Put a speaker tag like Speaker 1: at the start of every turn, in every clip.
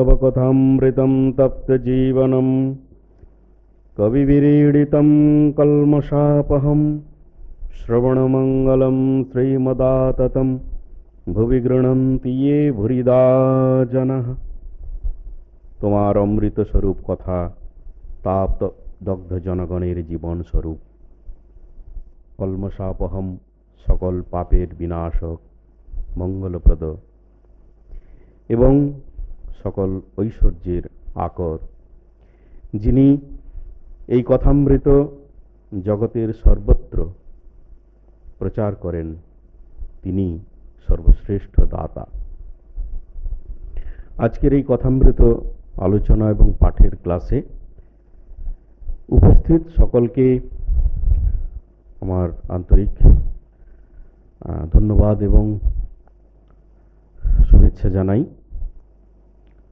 Speaker 1: तव कथामृतं तप्तजीवनं कविविरीडितं कल्मषापहं श्रवणमंगलं श्रीमदाततं भुवि गृह्णन्ति ये भूरिदा जनः। তোমার অমৃত স্বরূপ কথা তাপ দগ্ধ জনগণের জীবন স্বরূপ, কলমশাপহম সকল পাপের বিনাশক, মঙ্গলপ্রদ এবং সকল ঐশ্বর্যের আকর, যিনি এই কথামৃত জগতের সর্বত্র প্রচার করেন, তিনি সর্বশ্রেষ্ঠ দাতা। আজকের এই কথামৃত আলোচনা এবং পাঠের ক্লাসে উপস্থিত সকলকে আমার আন্তরিক ধন্যবাদ এবং শুভেচ্ছা জানাই।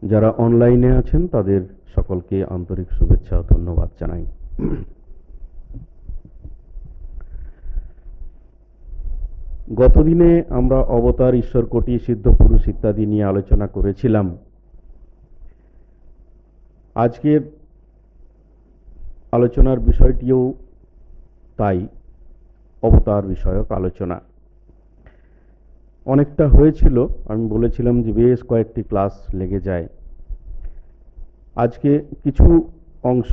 Speaker 1: যারা অনলাইনে আছেন তাদের সকলকে আন্তরিক শুভেচ্ছা ও ধন্যবাদ জানাই। গতদিনে আমরা অবতার, ঈশ্বরকোটি, সিদ্ধ পুরুষ ইত্যাদি নিয়ে আলোচনা করেছিলাম। আজকের আলোচনার বিষয়টিও তাই, অবতার বিষয়ক আলোচনা। অনেকটা হয়েছিল, আমি বলেছিলাম যে বেশ কয়েকটি ক্লাস লেগে যায়। আজকে কিছু অংশ,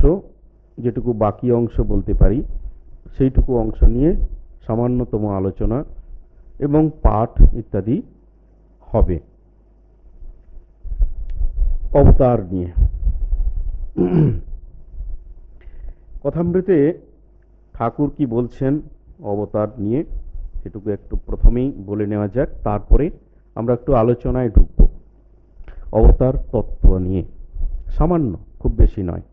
Speaker 1: যেটুকু বাকি অংশ বলতে পারি, সেইটুকু অংশ নিয়ে সামান্যতম আলোচনা এবং পাঠ ইত্যাদি হবে অবতার নিয়ে। কথামৃতে ঠাকুর কি বলছেন অবতার নিয়ে সেটুকু একটু প্রথমেই বলে নেওয়া যাক, তারপরে আমরা একটু আলোচনায় ঢুকব অবতার তত্ত্ব নিয়ে, সামান্য, খুব বেশি নয়।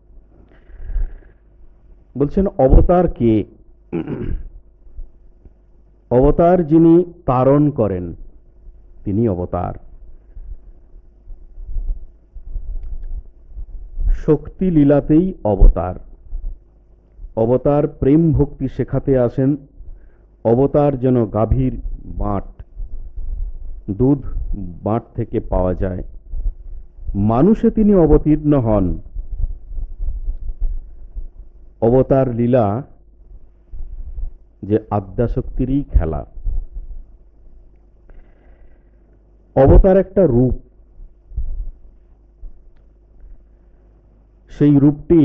Speaker 1: বলছেন অবতার কে? অবতার যিনি তারণ করেন তিনি অবতার। শক্তি লীলাতেই অবতার। অবতার প্রেম ভক্তি শেখাতে আসেন। অবতার যেন গাভীর বাঁট, দুধ বাঁট থেকে পাওয়া যায়, মানুষে তিনি অবতীর্ণ হন। অবতার লীলা যে আদ্যাশক্তিরই খেলা। অবতার একটা রূপ, সেই রূপটি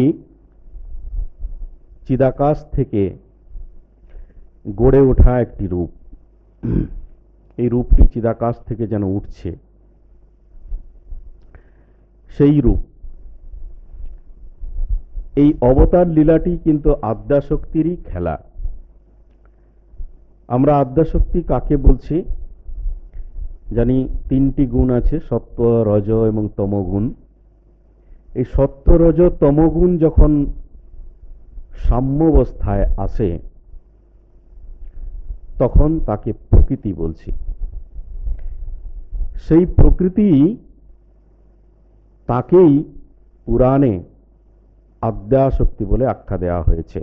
Speaker 1: চিদাকাশ থেকে গড়ে ওঠা একটি রূপ। এই রূপটি চিদাকাশ থেকে যেন উঠছে, সেই রূপ। এই অবতার লীলাটি কিন্তু আদ্যাশক্তিরই খেলা। আমরা আদ্যাশক্তি কাকে বলছি জানি, তিনটি গুণ আছে, সত্ত্ব, রজ এবং তমগুণ। এই সত্ত্ব, রজ, তমগুণ যখন সাম্যাবস্থায় আসে তখন তাকে প্রকৃতি বলছি। সেই প্রকৃতি, তাকেই পুরাণে আদ্যাশক্তি বলে আখ্যা দেওয়া হয়েছে,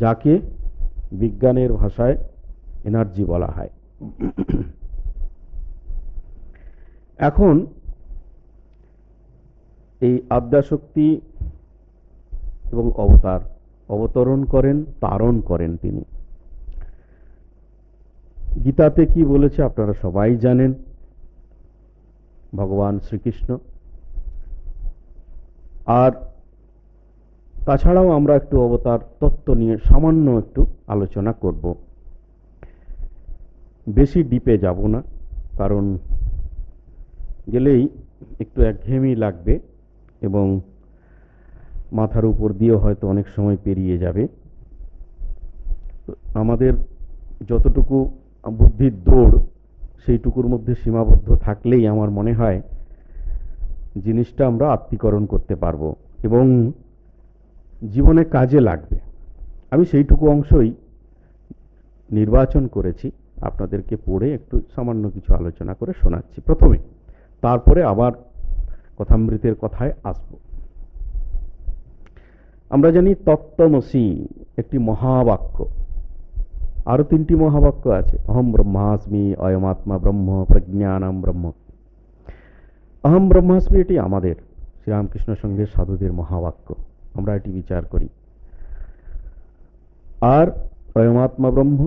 Speaker 1: যাকে বিজ্ঞানের ভাষায় এনার্জি বলা হয়। এখন এই আদ্যাশক্তি এবং অবতার, অবতরণ করেন, তারণ করেন তিনি। গীতাতে কি বলেছে আপনারা সবাই জানেন, ভগবান শ্রীকৃষ্ণ। আর তাছাড়াও আমরা একটু অবতার তত্ত্ব নিয়ে সামান্য একটু আলোচনা করব। বেশি ডিপে যাব না, কারণ গেলেই একটু একঘেয়েমি লাগবে এবং মাথার উপর দিয়েও হয়তো অনেক সময় পেরিয়ে যাবে। আমাদের যতটুকু বুদ্ধির দৌড়, সেইটুকুর মধ্যে সীমাবদ্ধ থাকলেই আমার মনে হয় জিনিসটা আমরা আত্মীকরণ করতে পারবো এবং জীবনে কাজে লাগবে। আমি সেইটুকু অংশই নির্বাচন করেছি, আপনাদেরকে পড়ে একটু সামান্য কিছু আলোচনা করে শোনাচ্ছি প্রথমে, তারপরে আবার কথামৃতের কথায় আসব। আমরা জানি তত্ত্বমসি একটি মহাবাক্য, আরো তিনটি মহাবাক্য আছে। অহম ব্রহ্মাস্মি, অয়মাত্মা ব্রহ্ম, প্রজ্ঞানম ব্রহ্ম। অহম ব্রহ্মাস্মি এটি আমাদের শ্রীরামকৃষ্ণ সঙ্গে সাধুদের মহাবাক্য, আমরা এটি বিচার করি। আর অয়মাত্মা ব্রহ্ম,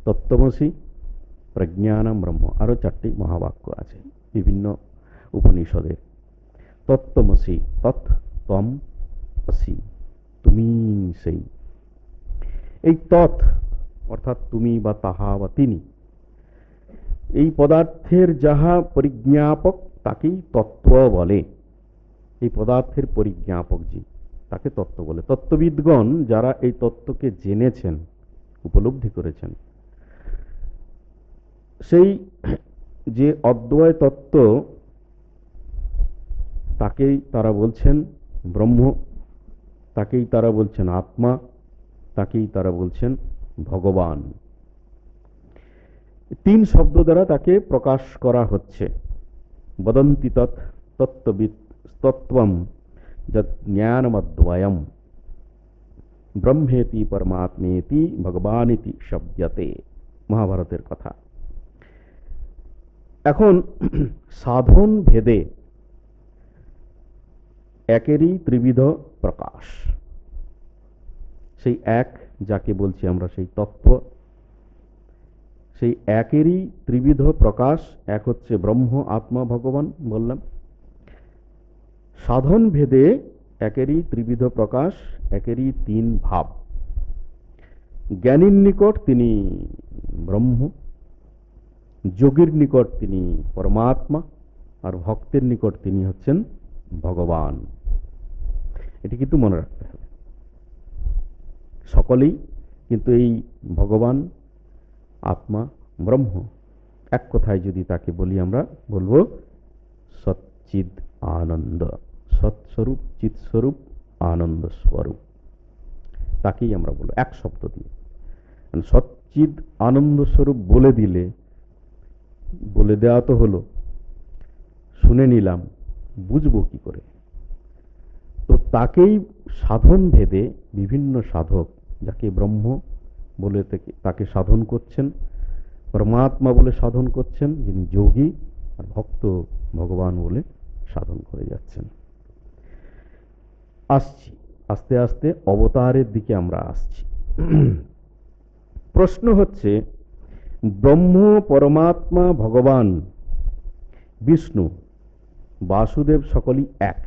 Speaker 1: তত্ত্বমসি, প্রজ্ঞানম ব্রহ্ম, আরো 4টি মহাবাক্য আছে বিভিন্ন উপনিষদে। তত্ত্বমসি, তৎ ত্বম অসি, তুমি সেই। এই তৎ অর্থাৎ তুমি বা তাহা বা তিনি, এই পদার্থের যাহা পরিজ্ঞাপক তাকেই তত্ত্ব বলে। এই পদার্থের পরিজ্ঞাপক জি, তাকে তত্ত্ব বলে। তত্ত্ববিদগণ যারা এই তত্ত্বকে জেনেছেন, উপলব্ধি করেছেন, সেই যে অদ্বয় তত্ত্ব, তাকেই তারা বলছেন ব্রহ্ম, তাকেই তারা বলছেন আত্মা, তাকেই তারা বলছেন ভগবান। 3 শব্দ দ্বারা তাকে প্রকাশ করা হচ্ছে। বদন্তি তৎ তত্ত্ববিদ তত্ত্বম যৎ জ্ঞানমদ্বয়ম ব্রহ্মেতি পরমাত্মেতি ভগবানিতি শব্দতে, মহাভারতের কথা। এখন সাধন ভেদে একেরই ত্রিবিধ প্রকাশ। সেই এক যাকে বলছি আমরা, সেই তত্ত্ব, সেই একেরই ত্রিবিধ প্রকাশ। এক হচ্ছে ব্রহ্ম, আত্মা, ভগবান বললাম। সাধন ভেদে একেরই ত্রিবিধ প্রকাশ, একেরই 3 ভাব। জ্ঞানীর নিকট তিনি ব্রহ্ম, যোগীর নিকট তিনি পরমাত্মা, আর ভক্তের নিকট তিনি হচ্ছেন ভগবান। এটি কিন্তু মনে রাখতে হবে। সকলেই কিন্তু এই ভগবান, আত্মা, ব্রহ্ম, এক কথায় যদি তাকে বলি, আমরা বলবো সচ্চিদ আনন্দ, সৎস্বরূপ, চিৎস্বরূপ, আনন্দ স্বরূপ, তাকেই আমরা বলবো এক শব্দ দিয়ে। সচ্চিদ আনন্দ স্বরূপ বলে দিলে, বলে দেওয়া তো হলো, শুনে নিলাম, বুঝবো কি করে? তো তাকেই সাধন ভেদে বিভিন্ন সাধক, যাকে ব্রহ্ম বলে তাকে সাধন করছেন, পরমাত্মা বলে সাধন করছেন যিনি যোগী, আর ভক্ত ভগবান বলে সাধন করে যাচ্ছেন। আসছি আস্তে আস্তে অবতারের দিকে আমরা আসছি। প্রশ্ন হচ্ছে, ব্রহ্ম, পরমাত্মা, ভগবান, বিষ্ণু, বাসুদেব সকলই এক।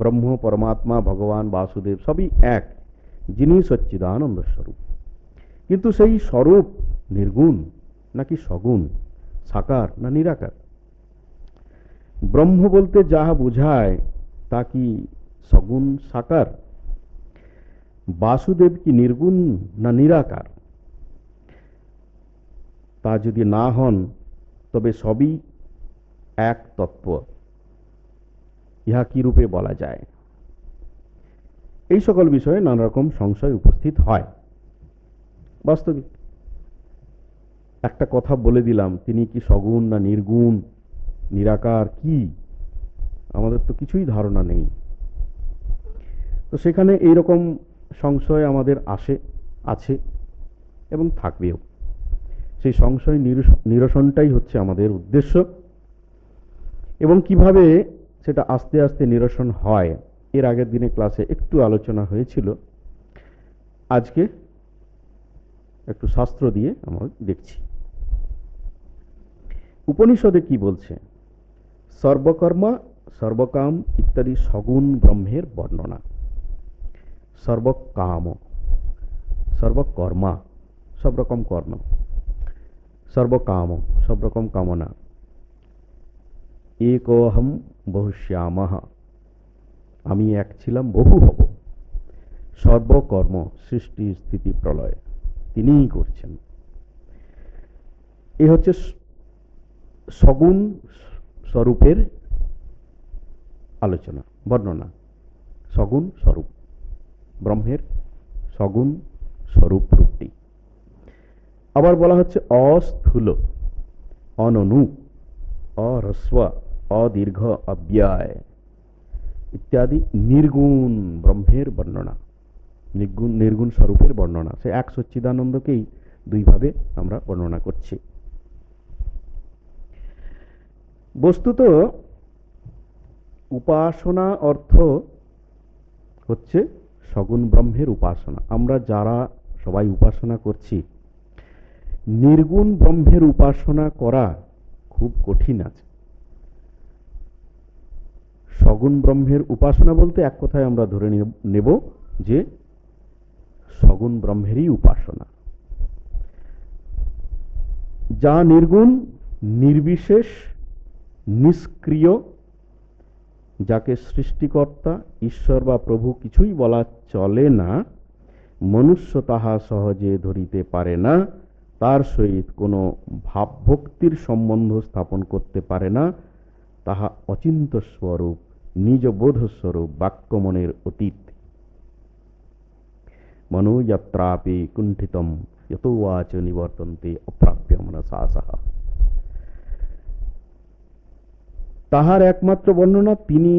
Speaker 1: ব্রহ্ম, পরমাত্মা, ভগবান, বাসুদেব সবই এক, যিনি সচ্চিদানন্দ স্বরূপ। কিন্তু সেই স্বরূপ নির্গুণ নাকি সগুণ, সাকার না নিরাকার? ব্রহ্ম বলতে যাহা বোঝায় তা কি সগুণ সাকার? বাসুদেব কি নির্গুণ না নিরাকার? তা যদি না হন, তবে সবই এক তত্ত্ব, ইহা কি রূপে বলা যায়? এই সকল বিষয়ে নানা রকম সংশয় উপস্থিত হয়। বাস্তবিক একটা কথা বলে দিলাম, তিনি কি সগুণ না নির্গুণ, নিরাকার কি, আমাদের তো কিছুই ধারণা নেই। তো সেখানে এইরকম সংশয় আমাদের আছে এবং থাকবেও। সেই সংশয় নিরসনটাই হচ্ছে আমাদের উদ্দেশ্য, এবং কিভাবে সেটা আস্তে আস্তে নিরসন হয়, এর আগের দিনে ক্লাসে একটু আলোচনা হয়েছিল। আজকে একটু শাস্ত্র দিয়ে আমরা দেখছি উপনিষদে কি বলছে। সর্বকর্মা, সর্বকাম ইত্যাদি সগুণ ব্রহ্মের বর্ণনা। সর্বকাম, সর্বকর্মা, সব রকম কর্ম, সর্বকাম, সব রকম কামনা, একোহম বহুশ্যামহ, আমি এক ছিলাম, বহু হব। সর্বকর্ম, সৃষ্টি স্থিতি প্রলয় তিনিই করছেন। এ হচ্ছে সগুণ স্বরূপের আলোচনা, বর্ণনা। সগুণ স্বরূপ, ব্রহ্মের সগুণ স্বরূপ রূপটি। আবার বলা হচ্ছে অস্থূল, অননু, অহ্রস্ব, অদীর্ঘ, অব্যয় ইত্যাদি নির্গুণ ব্রহ্মের বর্ণনা, নির্গুণ স্বরূপের বর্ণনা। সে এক সচ্চিদানন্দকেই দুইভাবে আমরা বর্ণনা করছি। বস্তুত উপাসনা অর্থ হচ্ছে সগুণ ব্রহ্মের উপাসনা। আমরা যারা সবাই উপাসনা করছি, নির্গুণ ব্রহ্মের উপাসনা করা খুব কঠিন আছে। সগুণ ব্রহ্মের উপাসনা বলতে এক কথায় আমরা ধরে নেব যে সগুণ ব্রহ্মেরই উপাসনা, যা নির্গুণ, নির্বিশেষ, নিষ্ক্রিয়, যাকে সৃষ্টিকর্তা ঈশ্বর বা প্রভু কিছুই বলা চলে না, মনুষ্য তাহা সহজে ধরিতে পারে না, তার সহিত কোনো ভাবভক্তির সম্বন্ধ স্থাপন করতে পারে না, তাহা অচিন্ত স্বরূপ, নিজ বোধস্বরূপ, বাক্যমনের অতীত। মনোযাত্রাপি কুণ্ঠিতম যতোবাচ নিবর্তন্তে অপ্রাপ্য মনসা সাহা। তাহার একমাত্র বর্ণনা তিনি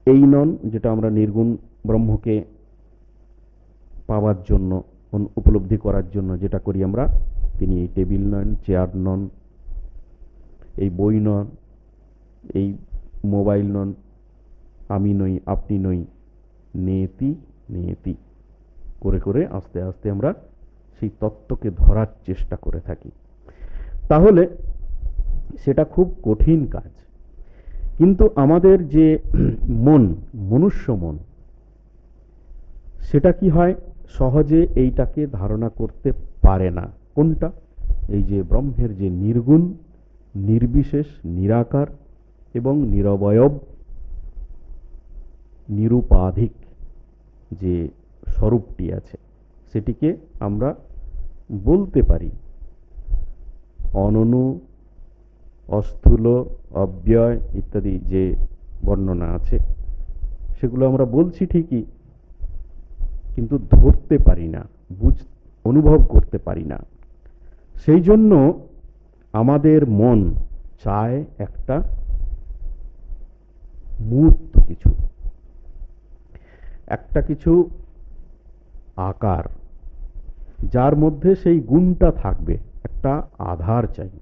Speaker 1: এই নন, যেটা আমরা নির্গুণ ব্রহ্মকে পাওয়ার জন্য, উপলব্ধি করার জন্য যেটা করি আমরা, তিনি এই টেবিল নন, চেয়ার নন, এই বই নন, এই মোবাইল নন, আমি নই, আপনি নই। নেতি নেতি করে করে আস্তে আস্তে আমরা সেই তত্ত্বকে ধরার চেষ্টা করে থাকি। তাহলে সেটা খুব কঠিন কাজ। কিন্তু আমাদের যে মন, মনুষ্য মন, সেটা কি হয়, সহজে এইটাকে ধারণা করতে পারে না। কোনটা? এই যে ব্রহ্মের যে নির্গুণ, নির্বিশেষ, নিরাকার এবং নিরবয়ব, নিরুপাধিক যে স্বরূপটি আছে, সেটিকে আমরা বলতে পারি। অননু, অস্থূল, অব্যয় ইত্যাদি যে বর্ণনা আছে, সেগুলো আমরা বলছি ঠিকই, কিন্তু ধরতে পারি না, অনুভব করতে পারি না। সেই জন্য আমাদের মন চায় একটা মূর্ত কিছু, একটা কিছু আকার, যার মধ্যে সেই গুণটা থাকবে, একটা আধার চাই,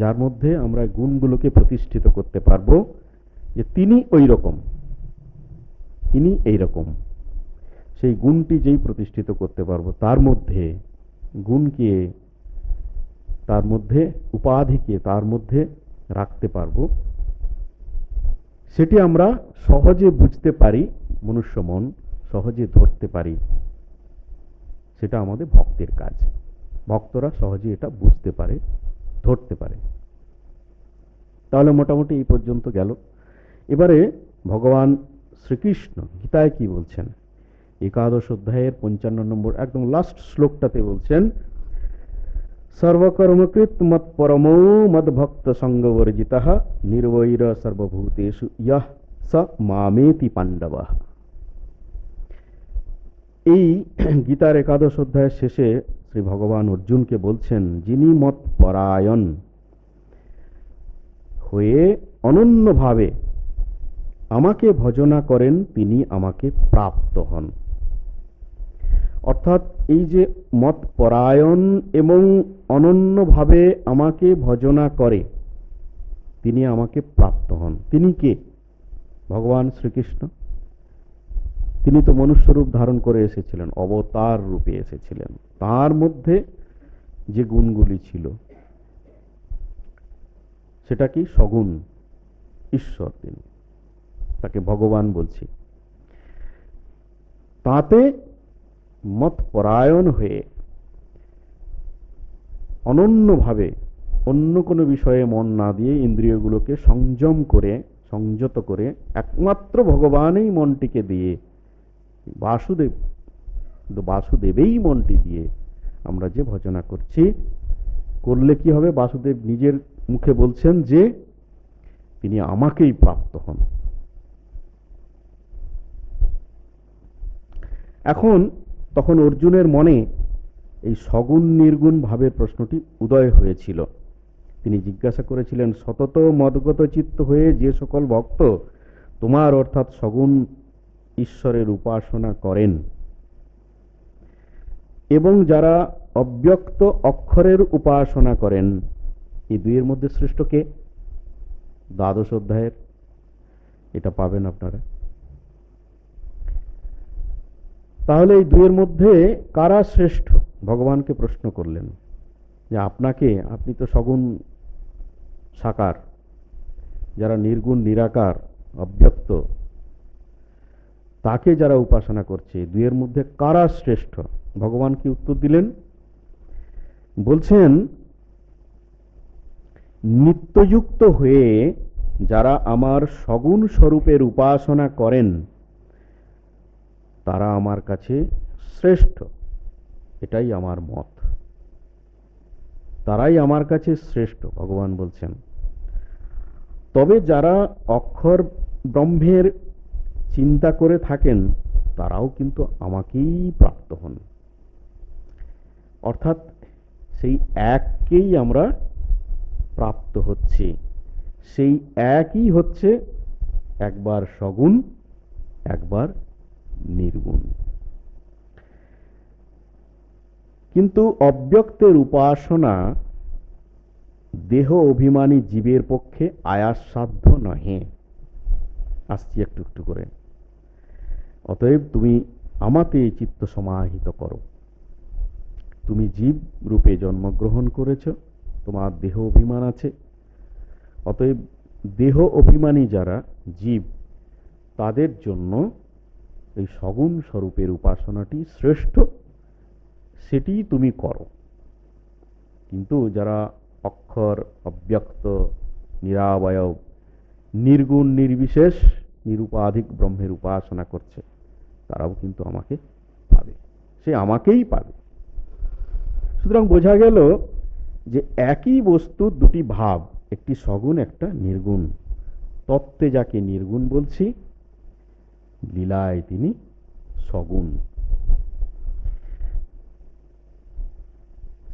Speaker 1: যার মধ্যে আমরা গুণগুলোকে প্রতিষ্ঠিত করতে পারবো যে তিনি ওই রকম, তিনি এই রকম। সেই গুণটি যেই প্রতিষ্ঠিত করতে পারবো, তার মধ্যে গুণকে, তার মধ্যে উপাধিকে তার মধ্যে রাখতে পারবো, সেটি আমরা সহজে বুঝতে পারি, মনুষ্য মন সহজে ধরতে পারি। সেটা আমাদের ভক্তের কাজ। ভক্তরা সহজে এটা বুঝতে পারে, ধরতে পারে। তাহলে মোটামুটি এই পর্যন্ত গেল। এবারে ভগবান শ্রীকৃষ্ণ গীতায় কি বলছেন, একাদশ অধ্যায়ের 55 নম্বর একদম লাস্ট শ্লোকটাতে বলছেন, সর্বকর্মকৃত মত পরমো মদ ভক্ত সঙ্গবর্জিতঃ নির্বৈর সর্বভূতেষু ইয়ঃ স মামেতি পাণ্ডবঃ। এই গীতার একাদশ অধ্যায়ের শেষে শ্রী ভগবান অর্জুনকে বলছেন, যিনি মত পরায়ণ হয়ে অনন্যভাবে আমাকে ভজনা করেন, তিনি আমাকে প্রাপ্ত হন। অর্থাৎ এই যে মত পরায়ণ এবং অনন্যভাবে আমাকে ভজনা করে, তিনি আমাকে প্রাপ্ত হন। তিনি কে? ভগবান শ্রীকৃষ্ণ। তিনি তো মনুষ্য রূপ ধারণ করে এসেছিলেন, অবতার রূপে এসেছিলেন। তার মধ্যে যে গুণগুলি ছিল, সেটা কি? সগুণ ঈশ্বর, তিনি, তাকে ভগবান বলছি। তাতে মত পরায়ণ হয়ে অনন্যভাবে অন্য কোনো বিষয়ে মন না দিয়ে ইন্দ্রিয়গুলোকে সংযম করে, সংযত করে, একমাত্র ভগবানেই মনটিকে দিয়ে, বাসুদেব, বাসুদেবেই মনটি দিয়ে আমরা যে ভজনা করছি, করলে কি হবে? বাসুদেব নিজের মুখে বলছেন যে তিনি আমাকেই প্রাপ্ত হন। এখন তখন অর্জুনের মনে এই সগুণ নির্গুণ ভাবের প্রশ্নটি উদয় হয়েছিল। তিনি জিজ্ঞাসা করেছিলেন, সতত মদগত চিত্ত হয়ে যে সকল ভক্ত তোমার অর্থাৎ সগুণ ঈশ্বরের উপাসনা করেন এবং যারা অব্যক্ত অক্ষরের উপাসনা করেন, এই দুইয়ের মধ্যে শ্রেষ্ঠ কে? দ্বাদশ অধ্যায়ের এটা পাবেন আপনারা। তাহলে এই দুইয়ের মধ্যে কারা শ্রেষ্ঠ? ভগবানকে প্রশ্ন করলেন যে আপনাকে, আপনি তো সগুণ সাকার, যারা নির্গুণ নিরাকার অব্যক্ত, তাকে যারা উপাসনা করছে, দুইয়ের মধ্যে কারা শ্রেষ্ঠ? ভগবান কি উত্তর দিলেন? বলছেন, নিত্যযুক্ত হয়ে যারা আমার সগুণ স্বরূপের উপাসনা করেন তারা আমার কাছে শ্রেষ্ঠ। এটাই আমার মত, তারাই আমার কাছে শ্রেষ্ঠ, ভগবান বলছেন। তবে যারা অক্ষর ব্রহ্মের চিন্তা করে থাকেন তারাও কিন্তু আমাকেই প্রাপ্ত হন। অর্থাৎ সেই এককেই আমরা প্রাপ্ত হচ্ছি। সেই একই হচ্ছে একবার সগুণ, একবার নির্গুণ। কিন্তু অব্যক্তের উপাসনা দেহ অভিমানী জীবের পক্ষে আয়াসসাধ্য নহে। আসছি একটু একটু করে। অতএব তুমি আমাতে চিত্ত সমাহিত করো। তুমি জীব রূপে জন্মগ্রহণ করেছ, তোমার দেহ অভিমান আছে। অতএব দেহ অভিমানী যারা জীব, তাদের জন্য এই সগুণ স্বরূপের উপাসনাটি শ্রেষ্ঠ, সেটি তুমি করো। কিন্তু যারা অক্ষর, অব্যক্ত, নিরাবয়ব, নির্গুণ নির্বিশেষ নিরুপাধিক ব্রহ্মের উপাসনা করছে, তারাও কিন্তু আমাকে পাবে, সে আমাকেই পাবে। সুতরাং বোঝা গেল যে একই বস্তু দুটি ভাব, একটি সগুণ, একটা নির্গুণ। তত্ত্বে যাকে নির্গুণ বলছি, লীলায় তিনি সগুণ।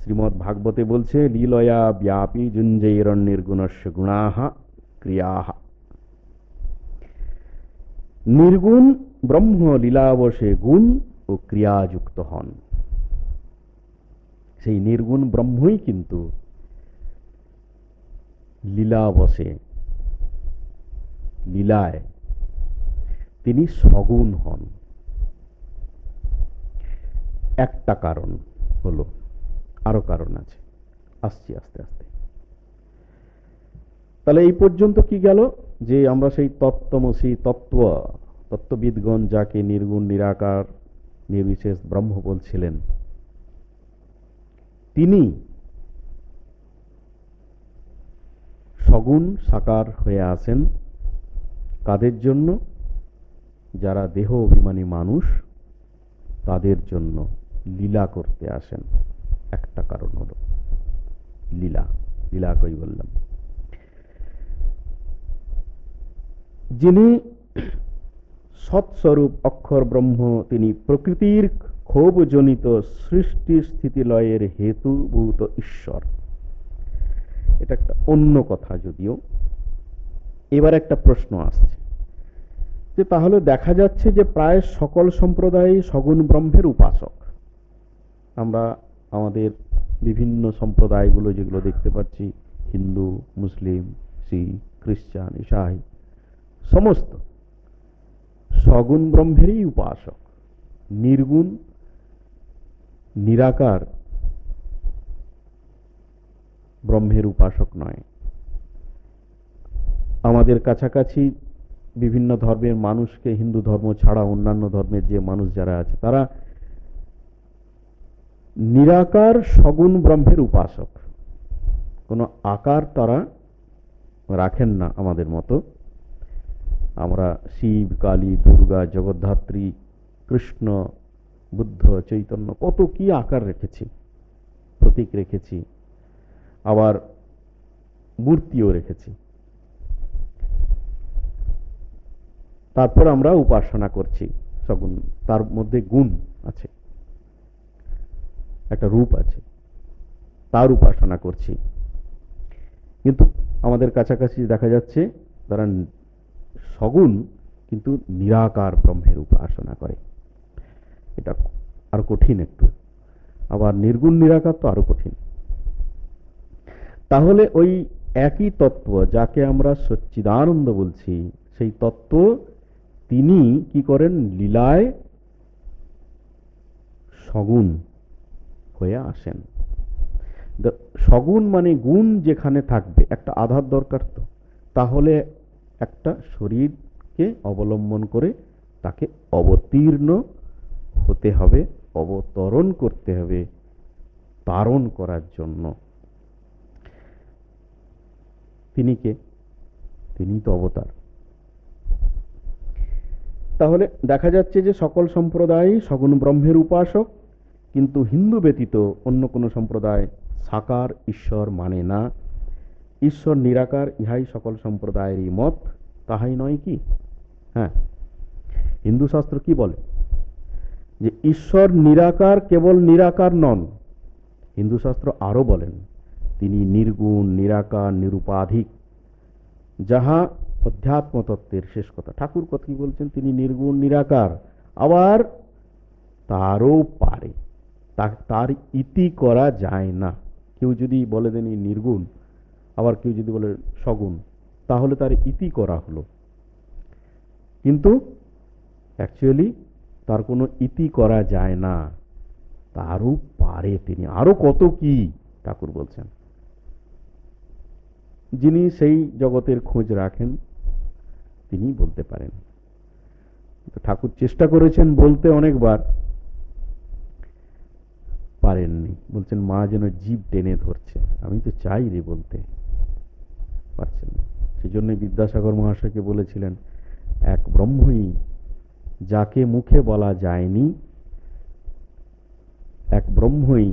Speaker 1: শ্রীমদ্ ভাগবতে বলছে, লীলয়া ব্যাপী যুঞ্জৈরন নির্গুণস্য গুণাহ ক্রিয়াহ। নির্গুণ ব্রহ্ম লীলাবশে গুণ ও ক্রিয়াযুক্ত হন। সেই নির্গুণ ব্রহ্মই কিন্তু লীলাবশে, লীলায় তিনি সগুণ হন। একটা কারণ হলো, আরো কারণ আছে, আসছি আস্তে আস্তে। তাহলে এই পর্যন্ত কি গেল? যে আমরা সেই তত্ত্বমসি তত্ত্ববিদগণ যাকে নির্গুণ নিরাকার নির্বিশেষ ব্রহ্ম বলছিলেন, তিনি সগুণ সাকার হয়ে আছেন কাদের জন্য? যারা দেহ অভিমানী মানুষ, তাদের জন্য লীলা করতে আসেন। একটা কারণ হলো লীলা। লীলা কই বললাম? যিনি সৎস্বরূপ অক্ষর ব্রহ্ম, তিনি প্রকৃতির ক্ষোভজনিত সৃষ্টি স্থিতিলয়ের হেতুভূত ঈশ্বর। এটা একটা অন্য কথা যদিও। এবার একটা প্রশ্ন আসছে যে তাহলে দেখা যাচ্ছে যে প্রায় সকল সম্প্রদায় সগুণ ব্রহ্মের উপাসক। আমরা আমাদের বিভিন্ন সম্প্রদায়গুলো যেগুলো দেখতে পাচ্ছি, হিন্দু, মুসলিম, শিখ, খ্রিস্টান, ইসাই, সমস্ত সগুণ ব্রহ্মেরই উপাসক, নির্গুণ নিরাকার ব্রহ্মের উপাসক নয়। আমাদের কাছাকাছি বিভিন্ন ধর্মের মানুষকে, হিন্দু ধর্ম ছাড়া অন্যান্য ধর্মের যে মানুষ যারা আছে, তারা নিরাকার সগুণ ব্রহ্মের উপাসক। কোনো আকার তারা রাখেন না আমাদের মতো। আমরা শিব, কালী, দুর্গা, জগদ্ধাত্রী, কৃষ্ণ, বুদ্ধ, চৈতন্য, কত কি আকার রেখেছি, প্রতীক রেখেছি, আবার মূর্তিও রেখেছি। তারপর আমরা উপাসনা করছি সগুণ। তার মধ্যে গুণ আছে, একটা রূপ আছে, তার উপাসনা করছি। কিন্তু আমাদের কাছাকাছি দেখা যাচ্ছে তারা সগুণ কিন্তু নিরাকার ব্রহ্মের উপাসনা করে। এটা আরো কঠিন একটু। আবার নির্গুণ নিরাকার তো আরো কঠিন। তাহলে ওই একই তত্ত্ব যাকে আমরা সচ্চিদানন্দ বলছি, সেই তত্ত্ব তিনি কি করেন, লীলায় সগুণ হয়ে আসেন। সগুণ মানে গুণ যেখানে থাকবে, একটা আধার দরকার তো, তাহলে একটা শরীরকে অবলম্বন করে তাকে অবতীর্ণ হতে হবে, অবতরণ করতে হবে তারণ করার জন্য। তিনি কে? তিনি তো অবতার। তাহলে দেখা যাচ্ছে যে সকল সম্প্রদায় সগুণ ব্রহ্মের উপাসক, কিন্তু হিন্দু ব্যতীত অন্য কোন সম্প্রদায় সাকার ঈশ্বর মানে না। ঈশ্বর নিরাকার, ইহাই সকল সম্প্রদায়েরই মত, তাহাই নয় কি? হ্যাঁ, হিন্দু শাস্ত্র কি বলে? যে ঈশ্বর নিরাকার, কেবল নিরাকার নন, হিন্দু শাস্ত্র আরো বলেন তিনি নির্গুণ, নিরাকার, নিরুপাধিক, যাহা অধ্যাত্ম তত্ত্বের শেষ কথা। ঠাকুর কথা কি বলছেন? তিনি নির্গুণ, নিরাকার, আবার তারও পারে, তার ইতি করা যায় না। কেউ যদি বলে দেন নির্গুণ, আবার কেউ যদি বলে সগুণ, তাহলে তার ইতি করা হলো, কিন্তু অ্যাকচুয়ালি তার কোনো ইতি করা যায় না, তারও পারে তিনি, আরো কত কি ঠাকুর বলছেন। যিনি সেই জগতের খোঁজ রাখেন তিনি বলতে পারেন। ঠাকুর চেষ্টা করেছেন বলতে অনেকবার, পারেননি। বলছেন মা যেন জীব টেনে ধরছে, আমি তো চাই রে বলতে, পারছেন না। সেই জন্য বিদ্যাসাগর মহাশয়কে বলেছিলেন, এক ব্রহ্মই যাকে মুখে বলা যায়নি, এক ব্রহ্মই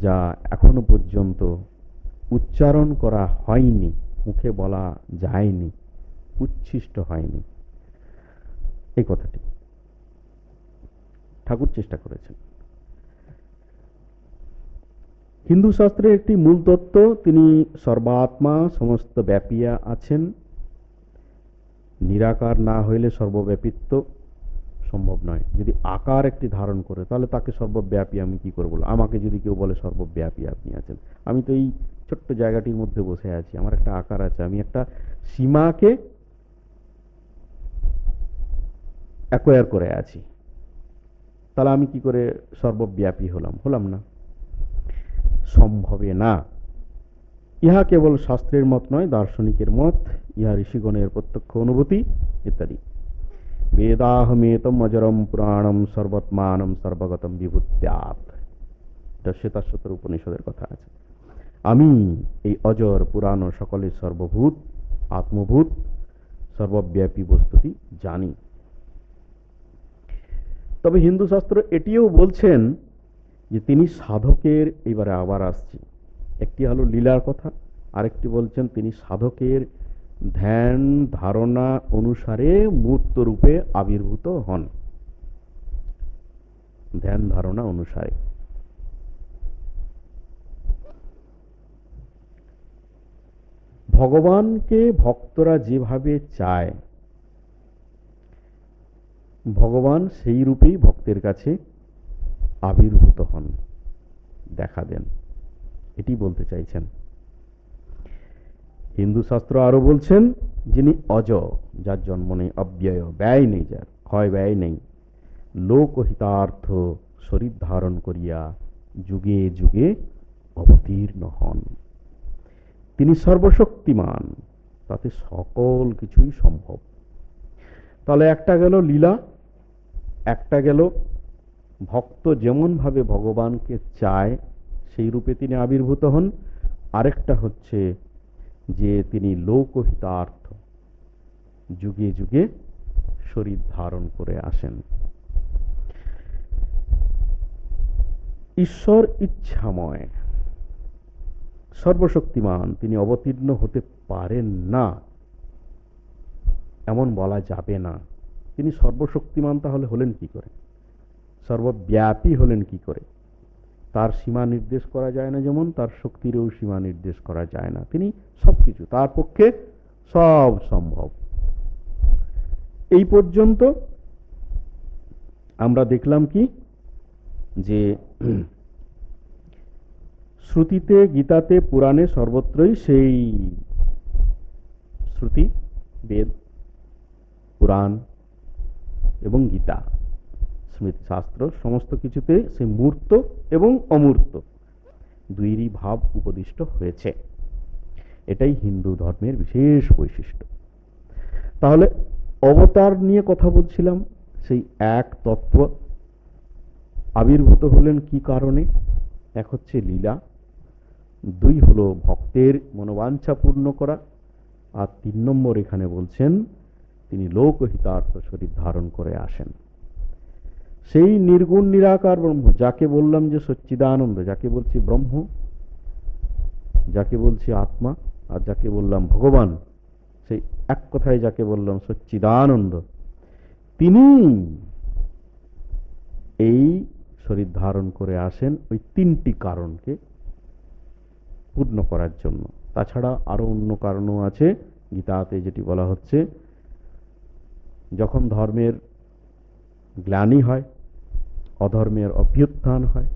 Speaker 1: যা এখনো পর্যন্ত উচ্চারণ করা হয়নি, মুখে বলা যায়নি, উচ্ছিষ্ট হয়নি। এই কথাটি ঠাকুর চেষ্টা করেছেন। হিন্দু শাস্ত্রের একটি মূল তত্ত্ব, তিনি সর্বাত্মা, সমস্ত ব্যাপিয়া আছেন। নিরাকার না হইলে সর্বব্যাপিত্ব সম্ভব নয়। যদি আকার একটি ধারণ করে, তাহলে তাকে সর্বব্যাপী আমি কি করে বলবো? আমাকে যদি কেউ বলে সর্বব্যাপী আপনি আছেন, আমি তো এই ছোট্ট জায়গাটির মধ্যে বসে আছি, আমার একটা আকার আছে, আমি একটা সীমাকে অ্যাকোয়ার করে আছি, তাহলে আমি কি করে সর্বব্যাপী হলাম? হলাম না, সম্ভবে না। ইহা কেবল শাস্ত্রের মত নয়, দার্শনিকের মত, ইহা ঋষিগণের প্রত্যক্ষ অনুভূতি ইত্যাদি। বেদাহমেতম অজরম পুরাণম সর্বত্মানম সর্বগতম বিভূত্যাৎ, এটা শ্বেতাশ্বতর উপনিষদের কথা আছে। আমি এই অজর পুরাণ সকলের সর্বভূত, আত্মভূত, সর্বব্যাপী বস্তুটি জানি। তবে হিন্দু শাস্ত্র এটিও বলছেন যে তিনি সাধকের, এবারে আবার আসছি, একটি হলো লীলার কথা, আরেকটি বলছেন তিনি সাধকের ধ্যান ধারণা অনুসারে মূর্ত রূপে আবির্ভূত হন। ধ্যান ধারণা অনুসারে ভগবানকে ভক্তরা যেভাবে চায়, ভগবান সেই রূপেই ভক্তের কাছে আবির্ভূত হন, দেখা দেন, এটি বলতে চাইছেন। হিন্দু শাস্ত্র আরো বলছেন যিনি অজ, যার জন্ম নেই, অব্যয়, ব্যয় নেই, যার ক্ষয় ব্যয় নেই, লোকহিতার্থ শরীর ধারণ করিয়া যুগে যুগে অবতীর্ণ হন। তিনি সর্বশক্তিমান, তাতে সকল কিছুই সম্ভব। তাহলে একটা গেল লীলা, একটা গেল ভক্ত যেমন ভাবে ভগবানকে চায় সেই রূপে তিনি আবির্ভূত হন, আরেকটা হচ্ছে যে তিনি লোকহিতার্থ যুগে যুগে শরীর ধারণ করে আসেন। ঈশ্বর ইচ্ছাময়, সর্বশক্তিমান, তিনি অবতীর্ণ হতে পারেন না এমন বলা যাবে না। তিনি সর্বশক্তিমান তাহলে হলেন কি করে? সর্বব্যাপী হলেন কি করে? তার সীমা নির্দেশ করা যায় না, যেমন তার শক্তিরও সীমা নির্দেশ করা যায় না। তিনি সবকিছু, তার পক্ষে সব সম্ভব। এই পর্যন্ত আমরা দেখলাম কি, যে শ্রুতিতে, গীতাতে, পুরাণে সর্বত্রই সেই শ্রুতি, বেদ, পুরাণ এবং গীতা, স্মৃতি শাস্ত্র সমস্ত কিছুতে সেই মূর্ত এবং অমূর্ত দুইরই ভাব উপদিষ্ট হয়েছে। এটাই হিন্দু ধর্মের বিশেষ বৈশিষ্ট্য। তাহলে অবতার নিয়ে কথা বলছিলাম। সেই এক তত্ত্ব আবির্ভূত হলেন কি কারণে? এক হচ্ছে লীলা, দুই হলো ভক্তের মনোবাঞ্ছা পূর্ণ করা, আর 3 নম্বর এখানে বলছেন তিনি লোকহিতার্থ শরীর ধারণ করে আসেন। সেই নির্গুণ নিরাকার ব্রহ্ম, যাকে বললাম যে সচ্চিদানন্দ, যাকে বলছি ব্রহ্ম, যাকে বলছি আত্মা, আর যাকে বললাম ভগবান, সেই এক কথায় যাকে বললাম সচ্চিদানন্দ, তিনি এই শরীর ধারণ করে আসেন ওই 3টি কারণকে পূর্ণ করার জন্য। তাছাড়া আরো অন্য কারণও আছে। গীতাতে যেটি বলা হচ্ছে, যখন ধর্মের গ্লানি হয়, অধর্মের অভ্যুত্থান হয়,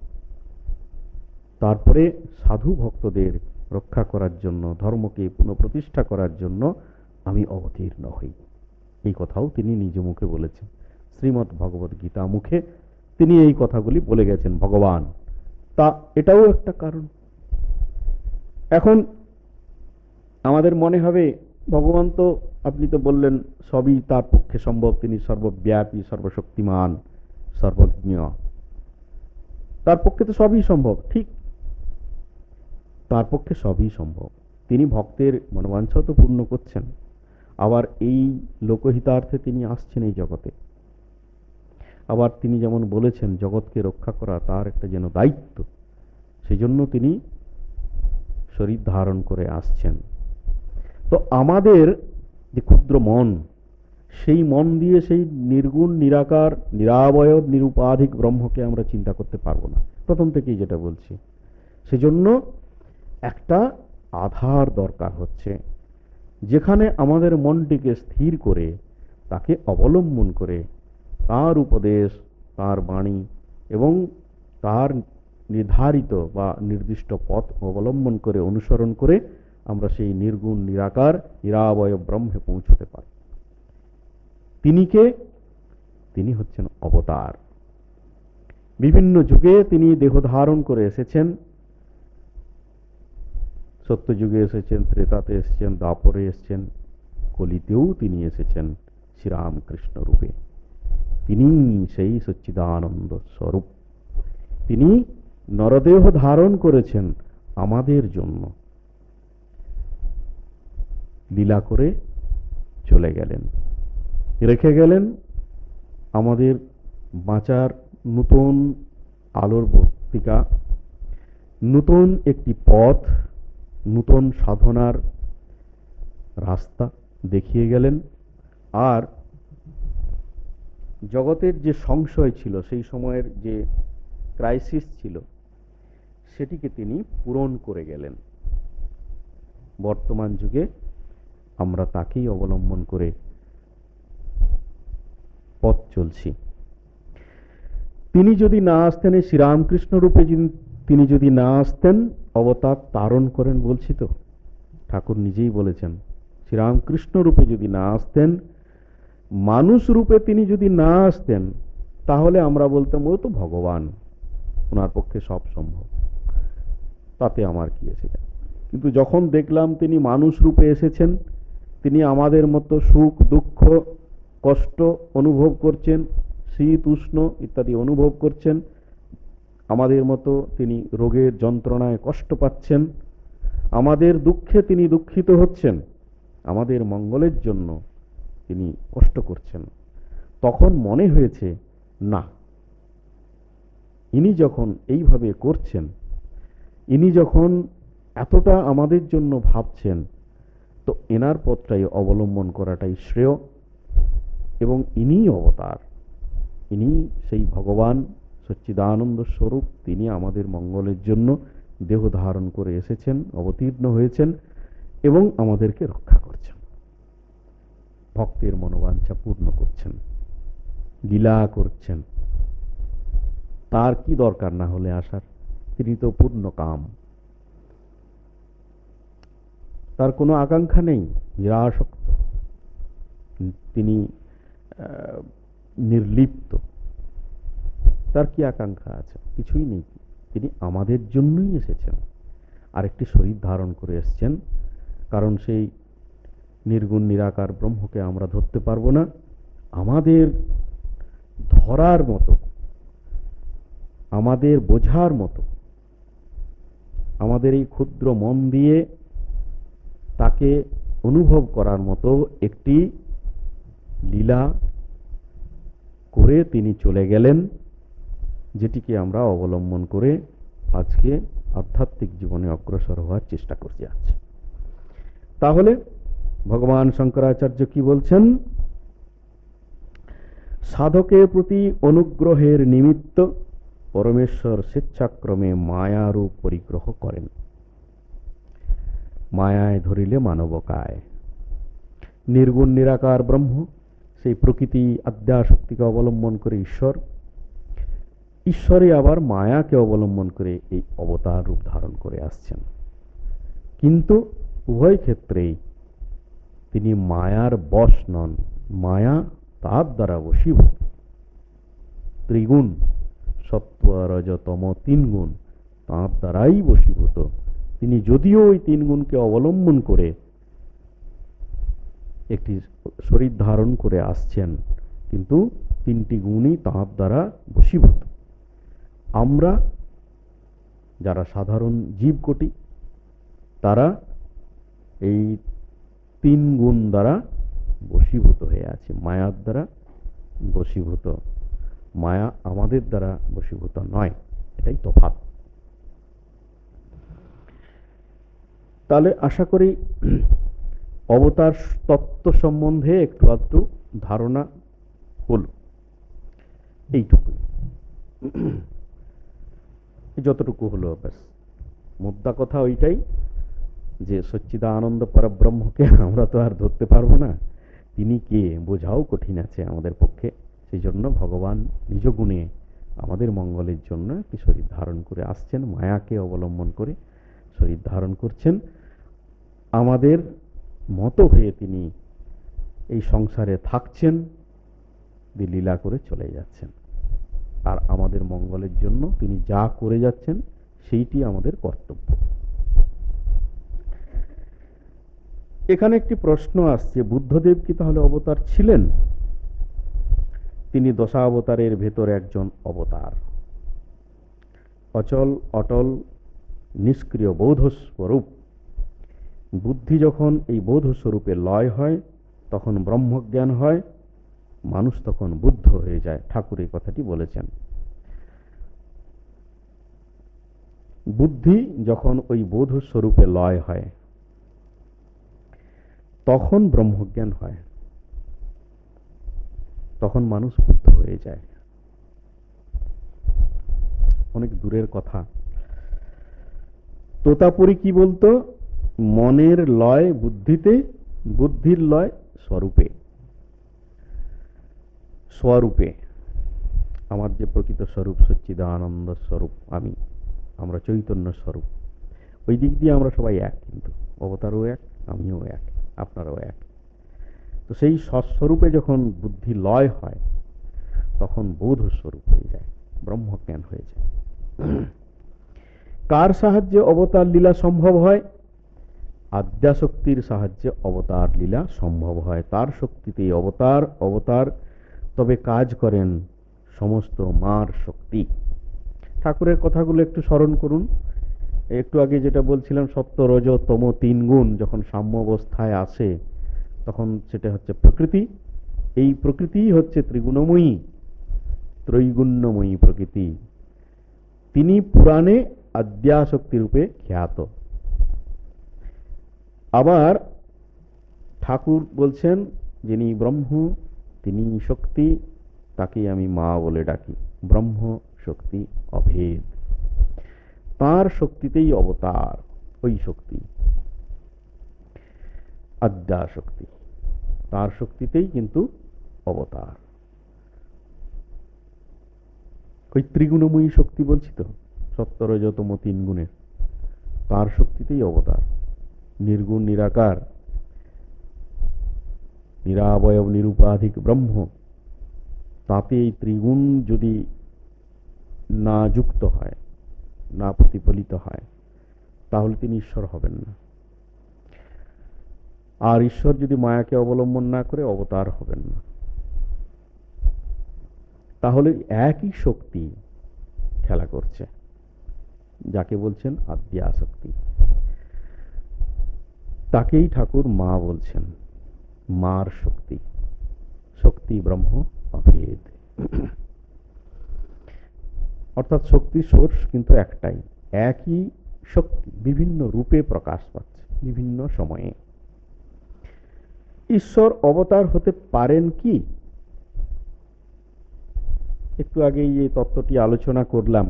Speaker 1: তারপরে সাধু ভক্তদের রক্ষা করার জন্য, ধর্মকে পুনঃপ্রতিষ্ঠা করার জন্য আমি অবতীর্ণ হই। এই কথাও তিনি নিজ মুখে বলেছেন। শ্রীমদ্ ভগবদ গীতা মুখে তিনি এই কথাগুলি বলে গেছেন ভগবান। তা এটাও একটা কারণ। এখন আমাদের মনে হবে ভগবান তো, আপনি তো বললেন সবই তার পক্ষে সম্ভব, তিনি সর্বব্যাপী, সর্বশক্তিমান, সর্বজ্ঞ, তার পক্ষে তো সবই সম্ভব। ঠিক, তার পক্ষে সবই সম্ভব। তিনি ভক্তের মনোবাঞ্ছাও তো পূর্ণ করছেন, আবার এই লোকহিতার্থে তিনি আসছেন এই জগতে। আবার তিনি যেমন বলেছেন জগৎকে রক্ষা করা তার একটা যেন দায়িত্ব, সেজন্য তিনি শরীর ধারণ করে আসছেন। তো আমাদের যে ক্ষুদ্র মন, সেই মন দিয়ে সেই নির্গুণ নিরাকার নিরাবয়ব নিরুপাধিক ব্রহ্মকে আমরা চিন্তা করতে পারবো না, প্রথম থেকেই যেটা বলছি। সেজন্য একটা আধার দরকার হচ্ছে, যেখানে আমাদের মনটিকে স্থির করে, তাকে অবলম্বন করে, তার উপদেশ, তার বাণী এবং তার নির্ধারিত বা নির্দিষ্ট পথ অবলম্বন করে, অনুসরণ করে আমরা সেই নির্গুণ নিরাকার নিরাবয়ব ব্রহ্মে পৌঁছতে পারি। তিনি কে? তিনি হচ্ছেন অবতার। বিভিন্ন যুগে তিনি দেহ ধারণ করে এসেছেন। সত্যযুগে এসেছেন, ত্রেতাতে এসেছেন, দ্বাপরে এসেছেন, কলিতেও তিনি এসেছেন শ্রীরামকৃষ্ণ রূপে। তিনি সেই সচ্চিদানন্দ স্বরূপ। তিনি নরদেহ ধারণ করেছেন আমাদের জন্য, লীলা করে চলে গেলেন, রেখে গেলেন আমাদের বাঁচার নতুন আলোর বর্তিকা, নতুন একটি পথ, নতুন সাধনার রাস্তা দেখিয়ে গেলেন। আর জগতের যে সংশয় ছিল, সেই সময়ের যে ক্রাইসিস ছিল, সেটিকে তিনি পূরণ করে গেলেন। বর্তমান যুগে আমরা তাকেই অবলম্বন করে পথ চলছি। তিনি যদি না আসতেন, এই শ্রীরামকৃষ্ণ রূপে তিনি যদি না আসতেন, অবতার তারণ করেন বলছি তো, ঠাকুর নিজেই বলেছেন, শ্রীরামকৃষ্ণ রূপে যদি না আসতেন, মানুষ রূপে তিনি যদি না আসতেন, তাহলে আমরা বলতাম ও তো ভগবান, ওনার পক্ষে সব সম্ভব, তাতে আমার কি এসে যায়। কিন্তু যখন দেখলাম তিনি মানুষ রূপে এসেছেন, তিনি আমাদের মতো সুখ দুঃখ কষ্ট অনুভব করছেন, শীত উষ্ণ ইত্যাদি অনুভব করছেন, আমাদের মতো তিনি রোগের যন্ত্রণায় কষ্ট পাচ্ছেন, আমাদের দুঃখে তিনি দুঃখিত হচ্ছেন, আমাদের মঙ্গলের জন্য তিনি কষ্ট করছেন। তখন মনে হয়েছে, না, ইনি যখন এইভাবে করছেন, ইনি যখন এতটা আমাদের জন্য ভাবছেন, তো এনার পথটাই অবলম্বন করাটাই শ্রেয়। এবং ইনি অবতার, ইনি সেই ভগবান সচ্চিদানন্দ স্বরূপ। তিনি আমাদের মঙ্গলের জন্য দেহ ধারণ করে এসেছেন, অবতীর্ণ হয়েছেন এবং আমাদেরকে রক্ষা করছেন, ভক্তের মনোবাঞ্ছা পূর্ণ করছেন, লীলা করছেন। তার কি দরকার না হলে আসার? তিনি তো পূর্ণ কাম, তার কোনো আকাঙ্ক্ষা নেই, নিরাসক্ত, তিনি নির্লিপ্ত। তার কি আকাঙ্ক্ষা আছে? কিছুই নেই। তিনি আমাদের জন্যই এসেছেন, আরেকটি শরীর ধারণ করে এসেছেন। কারণ সেই নির্গুণ নিরাকার ব্রহ্মকে আমরা ধরতে পারবো না। আমাদের ধরার মতো, আমাদের বোঝার মতো, আমাদের এই ক্ষুদ্র মন দিয়ে তাকে অনুভব করার মতো একটি লীলা করে তিনি চলে গেলেন, যেটিকে আমরা অবলম্বন করে আজকে আধ্যাত্মিক জীবনে অগ্রসর হওয়ার চেষ্টা করছি আছি। তাহলে ভগবান শঙ্করাচার্য কি বলছেন? সাধকের প্রতি অনুগ্রহের নিমিত্ত পরমেশ্বর স্বেচ্ছাক্রমে মায়ারূপ পরিগ্রহ করেন। মায়ায় ধরিলে মানবকায়। নির্গুণ নিরাকার ব্রহ্ম, সেই প্রকৃতি আদ্যাশক্তিকে অবলম্বন করে ঈশ্বর, ঈশ্বরে আবার মায়াকে অবলম্বন করে এই অবতার রূপ ধারণ করে আসছেন। কিন্তু উভয় ক্ষেত্রেই তিনি মায়ার বশ নন, মায়া তার দ্বারা বশীভূত। ত্রিগুণ, সত্ত্ব রজতম তিন গুণ, তাঁর দ্বারাই বশীভূত। তিনি যদিও ওই তিন গুণকে অবলম্বন করে একটি শরীর ধারণ করে আসছেন, কিন্তু তিনটি গুণই তাঁর দ্বারা বশীভূত। আমরা যারা সাধারণ জীবকোটি, তারা এই তিন গুণ দ্বারা বশীভূত হয়ে আছে, মায়ার দ্বারা বশীভূত। মায়া আমাদের দ্বারা বশীভূত নয়, এটাই তফাৎ। তাহলে আশা করি অবতার তত্ত্ব সম্বন্ধে একটু আধটু ধারণা হল। এইটুকু, যতটুকু হলো ব্যাস। মুদ্রা কথা ওইটাই যে সচ্চিদানন্দ পরব্রহ্মকে আমরা তো আর ধরতে পারবো না, তিনি কে বোঝাও কঠিন আছে আমাদের পক্ষে। সেই জন্য ভগবান নিজ গুণে আমাদের মঙ্গলের জন্য একটি শরীর ধারণ করে আসছেন, মায়াকে অবলম্বন করে শরীর ধারণ করছেন। আমাদের মতো হয়ে তিনি এই সংসারে থাকছেন, লীলা করে চলে যাচ্ছেন। আর আমাদের মঙ্গলের জন্য তিনি যা করে যাচ্ছেন সেইটি আমাদের কর্তব্য। এখানে একটি প্রশ্ন আসছে, বুদ্ধদেব কি তাহলে অবতার ছিলেন? তিনি দশাবতারের ভেতর একজন অবতার, অচল অটল নিষ্ক্রিয় বৌদ্ধ স্বরূপ। বুদ্ধি যখন এই বৌদ্ধ স্বরূপে লয় হয়, তখন ব্রহ্মজ্ঞান হয়, মানুষ তখন বুদ্ধ হয়ে যায়। ঠাকুর এই কথাটি বলেছেন। বুদ্ধি যখন ওই বৌদ্ধ স্বরূপে লয় হয়, তখন ব্রহ্মজ্ঞান হয়, তখন মানুষ বুদ্ধ হয়ে যায়। অনেক দূরের কথা। তোতাপুরি কি বলতো? মনের লয় বুদ্ধিতে, বুদ্ধির লয় স্বরূপে। স্বরূপে আমার যে প্রকৃত স্বরূপ, সচ্চিদানন্দ স্বরূপ আমি, আমরা চৈতন্য স্বরূপ, ওই দিক দিয়ে আমরা সবাই এক। কিন্তু অবতারও এক, আমিও এক, আপনারাও এক। তো সেই স্বস্বরূপে যখন বুদ্ধি লয় হয়, তখন বোধ স্বরূপ হয়ে যায়, ব্রহ্মজ্ঞান হয়ে যায়। কার সাহায্যে অবতার লীলা সম্ভব হয়? আদ্যাশক্তির সাহায্যে অবতার লীলা সম্ভব হয়। তার শক্তিতেই অবতার। অবতার তবে কাজ করেন সমস্ত মার শক্তি। ঠাকুরের কথাগুলো একটু স্মরণ করুন। একটু আগে যেটা বলছিলাম, সত্য রজ তম তিন গুণ যখন সাম্য অবস্থায় আসে, তখন সেটা হচ্ছে প্রকৃতি। এই প্রকৃতি হচ্ছে ত্রিগুণময়ী, ত্রৈগুণ্যময়ী প্রকৃতি। তিনি পুরাণে আদ্যাশক্তি রূপে খ্যাত। আবার ঠাকুর বলছেন, যিনি ব্রহ্ম তিনি শক্তি, তাকে আমি মা বলে ডাকি। ব্রহ্ম শক্তি অভেদ, তার শক্তিতেই অবতার। ওই শক্তি আদ্যাশক্তি, তার শক্তিতেই কিন্তু অবতার। ওই ত্রিগুণময়ী শক্তি বলছি তো, সত্য রজতম তিন গুণের, তার শক্তিতেই অবতার। নির্গুণ নিরাকার নিরাবয়ব নিরুপাধিক ব্রহ্ম, তাতে এই ত্রিগুণ যদি না যুক্ত হয়, না প্রতিফলিত হয়, তাহলে তিনি ঈশ্বর হবেন না। আর ঈশ্বর যদি মায়াকে অবলম্বন না করে অবতার হবেন না। তাহলে একই শক্তি খেলা করছে, যাকে বলছেন আদ্যাশক্তি। তাকেই ঠাকুর মা বলছেন, মার শক্তি। শক্তি ব্রহ্ম অভেদ। অর্থাৎ শক্তির সোর্স কিন্তু একটাই, একই শক্তি বিভিন্ন রূপে প্রকাশ পাচ্ছে বিভিন্ন সময়ে। ঈশ্বর অবতার হতে পারেন কি? একটু আগে এই তত্ত্বটি আলোচনা করলাম,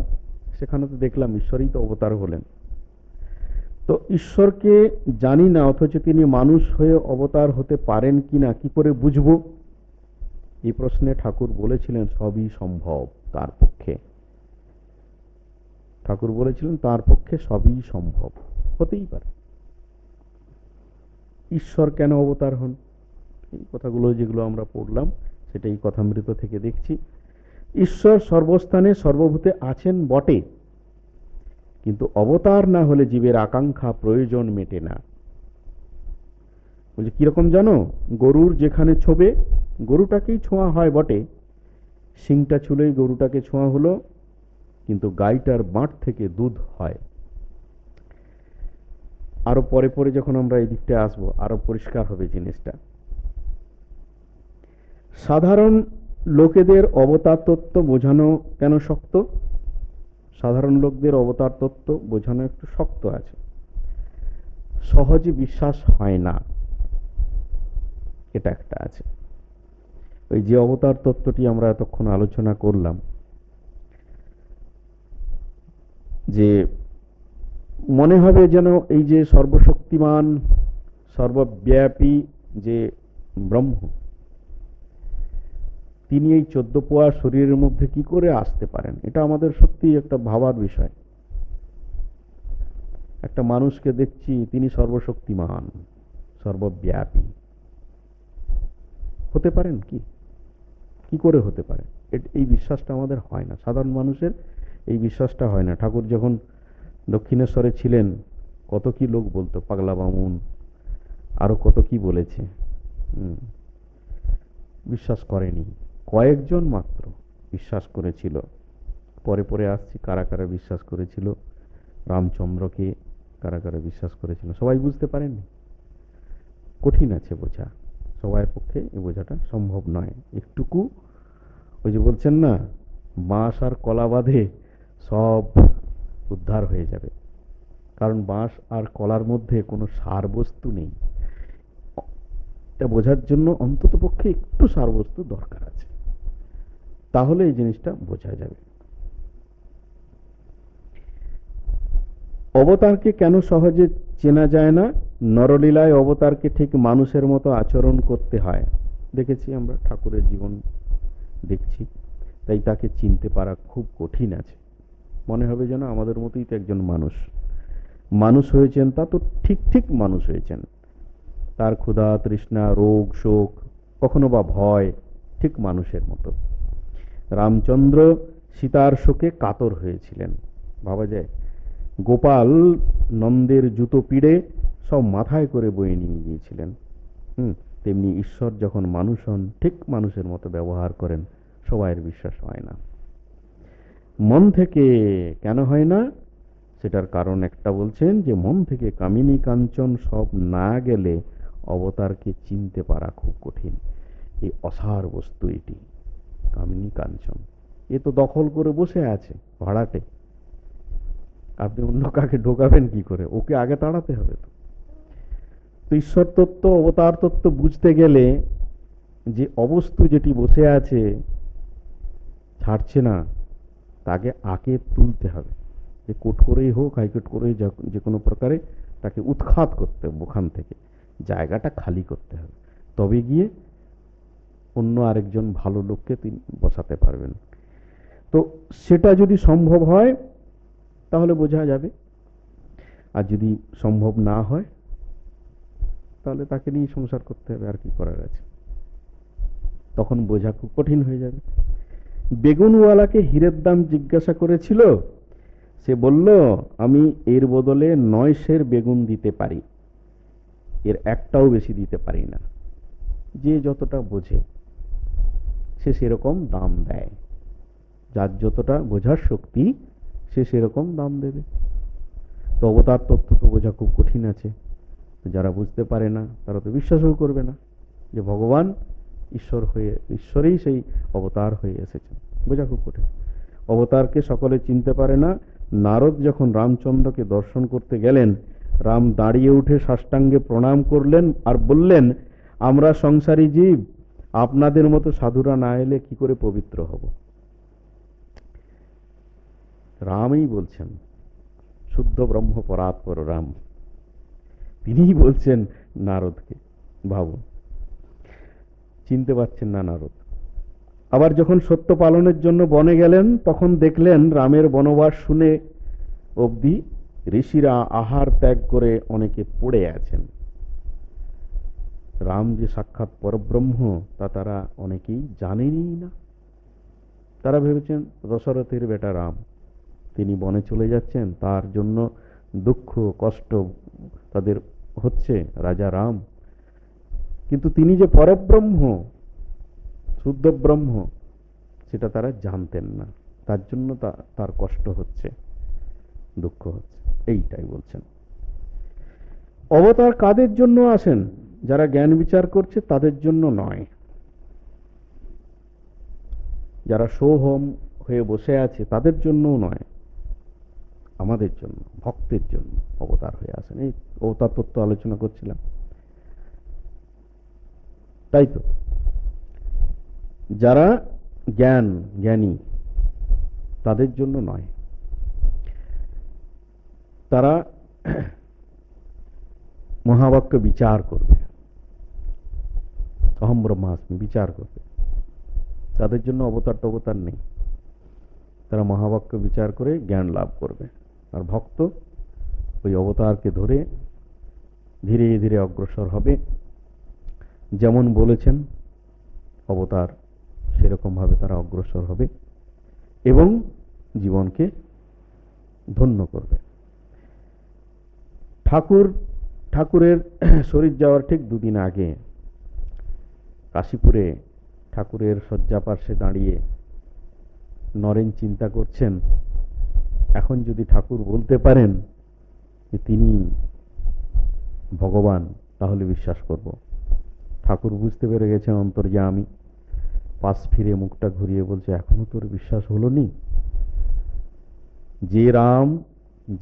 Speaker 1: সেখানে তো দেখলাম ঈশ্বরই তো অবতার হলেন। তো ঈশ্বরকে জানি না, অথচ তিনি মানুষ হয়ে অবতার হতে পারেন কিনা কি করে বুঝবো? এই প্রশ্নে ঠাকুর বলেছিলেন সবই সম্ভব তার পক্ষে। ঠাকুর বলেছিলেন তার পক্ষে সবই সম্ভব, হতেই পারে। ঈশ্বর কেন অবতার হন? এই কথাগুলো যেগুলো আমরা পড়লাম সেটা এই কথামৃত থেকে দেখছি। ঈশ্বর সর্বস্থানে সর্বভূতে আছেন বটে, কিন্তু অবতার না হলে জীবের আকাঙ্ক্ষা প্রয়োজন মেটে না। বলছে কিরকম জানো? গরুর যেখানে ছোবে গরুটাকেই ছোঁয়া হয় বটে, শিংটা ছুলেই গরুটাকে ছোঁয়া হলো, কিন্তু গাইটার বাঁট থেকে দুধ হয়। আরো পরে পরে যখন আমরা এই দিকটা আসবো আরো পরিষ্কার হবে জিনিসটা। সাধারণ লোকেদের অবতার তত্ত্ব বোঝানো কেন শক্ত? সাধারণ লোকদের অবতার তত্ত্ব বোঝানো একটু শক্ত আছে, সহজে বিশ্বাস হয় না, এটা একটা আছে। ওই যে অবতার তত্ত্বটি আমরা এতক্ষণ আলোচনা করলাম, যে মনে হবে যেন এই যে সর্বশক্তিমান সর্বব্যাপী যে ব্রহ্ম, তিনি এই 14 পোয়া শরীরের মধ্যে কি করে আসতে পারেন? এটা আমাদের সত্যি একটা ভাবার বিষয়। একটা মানুষকে দেখছি তিনি সর্বশক্তিমান সর্বব্যাপী, হতে পারেন কি? কি করে হতে পারে? এই বিশ্বাসটা আমাদের হয় না, সাধারণ মানুষের এই বিশ্বাসটা হয় না। ঠাকুর যখন দক্ষিণেশ্বরে ছিলেন কত কি লোক বলতো, পাগলা বামুন আরো কত কি বলেছে, বিশ্বাস করেনি। কয়েকজন মাত্র বিশ্বাস করেছিল। পরে পরে আসছি কারা কারা বিশ্বাস করেছিল, রামচন্দ্রকে কারা কারা বিশ্বাস করেছিল, সবাই বুঝতে পারেননি। কঠিন আছে বোঝা, সবার পক্ষে এই বোঝাটা সম্ভব নয়। একটুকু ওই যে বলছেন না, বাঁশ আর কলা বাঁধে সব উদ্ধার হয়ে যাবে, কারণ বাঁশ আর কলার মধ্যে কোনো সার বস্তু নেই। এটা বোঝার জন্য অন্তত পক্ষে একটু সার বস্তু দরকার আছে, তাহলে এই জিনিসটা বোঝা যাবে। অবতারকে কেন সহজে চেনা যায় না? নরলীলায় অবতারকে ঠিক মানুষের মতো আচরণ করতে হয়। দেখেছি আমরা, ঠাকুরের জীবন দেখছি, তাই তাকে চিনতে পারা খুব কঠিন আছে। মনে হবে যেন আমাদের মতোই তো একজন মানুষ। মানুষ হয়েছেন তা তো ঠিক ঠিক মানুষ হয়েছেন, তার ক্ষুধা তৃষ্ণা রোগ শোক কখনো বা ভয় ঠিক মানুষের মতো। রামচন্দ্র সীতার শোকে কাতর হয়েছিলেন, ভাবা যায়। গোপাল নন্দের জুতো পিড়ে সব মাথায় করে বয়ে নিয়ে গিয়েছিলেন। তেমনি ঈশ্বর যখন মানুষ হন ঠিক মানুষের মতো ব্যবহার করেন, সবাইয়ের বিশ্বাস হয় না। মন থেকে কেন হয় না? সেটার কারণ একটা বলছেন, যে মন থেকে কামিনী কাঞ্চন সব না গেলে অবতারকে চিনতে পারা খুব কঠিন। এই অসার বস্তু এটি কামিনী কাঞ্চন, এ তো দখল করে বসে আছে ভাড়াটে, আপনি অন্য কাকে ঢোকাবেন কি করে? ওকে আগে তাড়াতে হবে। তো ঈশ্বর তত্ত্ব অবতার তত্ত্ব বুঝতে গেলে যে অবস্তু যেটি বসে আছে ছাড়ছে না, তাকে আগে তুলতে হবে। যে কোট করেই হোক হাইকোর্ট করেই যে কোনো প্রকারে তাকে উৎখাত করতে হবে, ওখান থেকে জায়গাটা খালি করতে হবে, তবে গিয়ে অন্য আরেকজন ভালো লোককে তিনি বসাতে পারবেন। তো সেটা যদি সম্ভব হয় তাহলে বোঝা যাবে, আর যদি সম্ভব না হয় তাহলে তাকে নিয়ে সংসার করতে হবে, আর কি করার আছে। তখন বোঝা খুব কঠিন হয়ে যাবে। বেগুনওয়ালাকে হীরের দাম জিজ্ঞাসা করেছিল, সে বলল, আমি এর বদলে 9 সের বেগুন দিতে পারি, এর একটাও বেশি দিতে পারি না। যে যতটা বোঝে সে সেরকম দাম দেয়, যার যতটা বোঝার শক্তি সে সেরকম দাম দেবে। তো অবতার তত্ত্ব তো বোঝা খুব কঠিন আছে। যারা বুঝতে পারে না তারা তো বিশ্বাসও করবে না যে ভগবান ঈশ্বর হয়ে, ঈশ্বরেই সেই অবতার হয়ে এসেছেন। বোঝা খুব কঠিন। অবতারকে সকলে চিনতে পারে না। নারদ যখন রামচন্দ্রকে দর্শন করতে গেলেন, রাম দাঁড়িয়ে উঠে সাষ্টাঙ্গে প্রণাম করলেন আর বললেন, আমরা সংসারী জীব, আপনাদের মতো সাধুরা না এলে কি করে পবিত্র হব। রামই বলছেন, শুদ্ধ ব্রহ্ম পরাৎপর রাম, তিনিই বলছেন নারদকে। ভাবুন, চিনতে পারছেন না নারদ। আবার যখন সত্য পালনের জন্য বনে গেলেন, তখন দেখলেন রামের বনবাস শুনে অবধি ঋষিরা আহার ত্যাগ করে অনেকে পড়ে আছেন। রাম যে সাক্ষাৎ পরব্রহ্ম তা তারা অনেকেই জানেনই না। তারা ভেবেছেন দশরথের বেটা রাম, তিনি বনে চলে যাচ্ছেন, তার জন্য দুঃখ কষ্ট তাদের হচ্ছে, রাজা রাম। কিন্তু তিনি যে পরব্রহ্ম, শুদ্ধ ব্রহ্ম, সেটা তারা জানতেন না। তার জন্য তার কষ্ট হচ্ছে, দুঃখ হচ্ছে। এইটাই বলছেন। অবতার কাদের জন্য আসেন? যারা জ্ঞান বিচার করছে তাদের জন্য নয়। যারা সোহম হয়ে বসে আছে তাদের জন্যও নয়, আমাদের জন্য, ভক্তের জন্য অবতার হয়ে আসেন। এই অবতার তত্ত্ব আলোচনা করছিলাম, তাই তো। যারা জ্ঞানী তাদের জন্য নয়। তারা মহাবাক্য বিচার করবে, অহম ব্রহ্মাস্মি বিচার করবে, তাদের জন্য অবতার টবতার নেই। তারা মহাবাক্য বিচার করে জ্ঞান লাভ করবে। আর ভক্ত ওই অবতারকে ধরে ধীরে ধীরে অগ্রসর হবে। যেমন বলেছেন অবতার, সেরকম ভাবে তারা অগ্রসর হবে এবং জীবনকে ধন্য করবে। ঠাকুরের শরীর যাওয়ার ঠিক 2 দিন আগে কাশীপুরে ঠাকুরের শয্যা পার্শ্বে দাঁড়িয়ে নরেন চিন্তা করছেন, এখন যদি ঠাকুর বলতে পারেন যে তিনি ভগবান, তাহলে বিশ্বাস করব। ঠাকুর বুঝতে পেরে গেছেন অন্তর্যামী। পাশ ফিরে মুখটা ঘুরিয়ে বলছে, এখনো তোর বিশ্বাস হলো নি? যে রাম,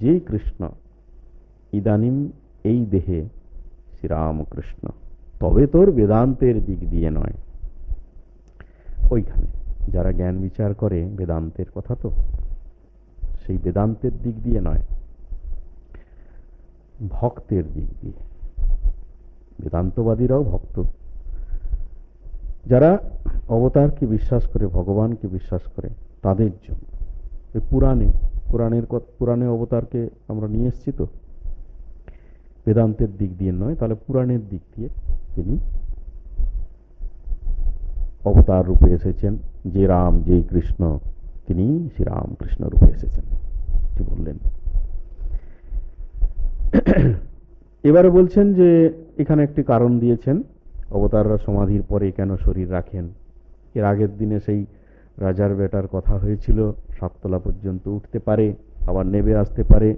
Speaker 1: যে কৃষ্ণ, ইদানিম এই দেহে শ্রীরামকৃষ্ণ, তবে তোর বেদান্তের দিক দিয়ে নয়। ওইখানে যারা জ্ঞান বিচার করে বেদান্তের কথা, তো সেই বেদান্তের দিক দিয়ে নয়, ভক্তের দিক দিয়ে। বেদান্তবাদীরাও ভক্ত। যারা অবতারকে বিশ্বাস করে, ভগবানকে বিশ্বাস করে, তাদের জন্য। পুরাণে অবতারকে আমরা নিয়ে এসেছি, তো বেদান্তের দিক দিয়ে নয়, তাহলে পুরাণের দিক দিয়ে তিনি অবতার রূপে এসেছেন। যে রাম, যে কৃষ্ণ, তিনি শ্রীরাম কৃষ্ণ রূপে এসেছেন, কি বললেন। এবারে বলছেন যে এখানে একটি কারণ দিয়েছেন, অবতাররা সমাধির পরে কেন শরীর রাখেন। এর আগের দিনে সেই রাজার বেটার কথা হয়েছিল, 7 তলা পর্যন্ত উঠতে পারে, আবার নেমে আসতে পারে,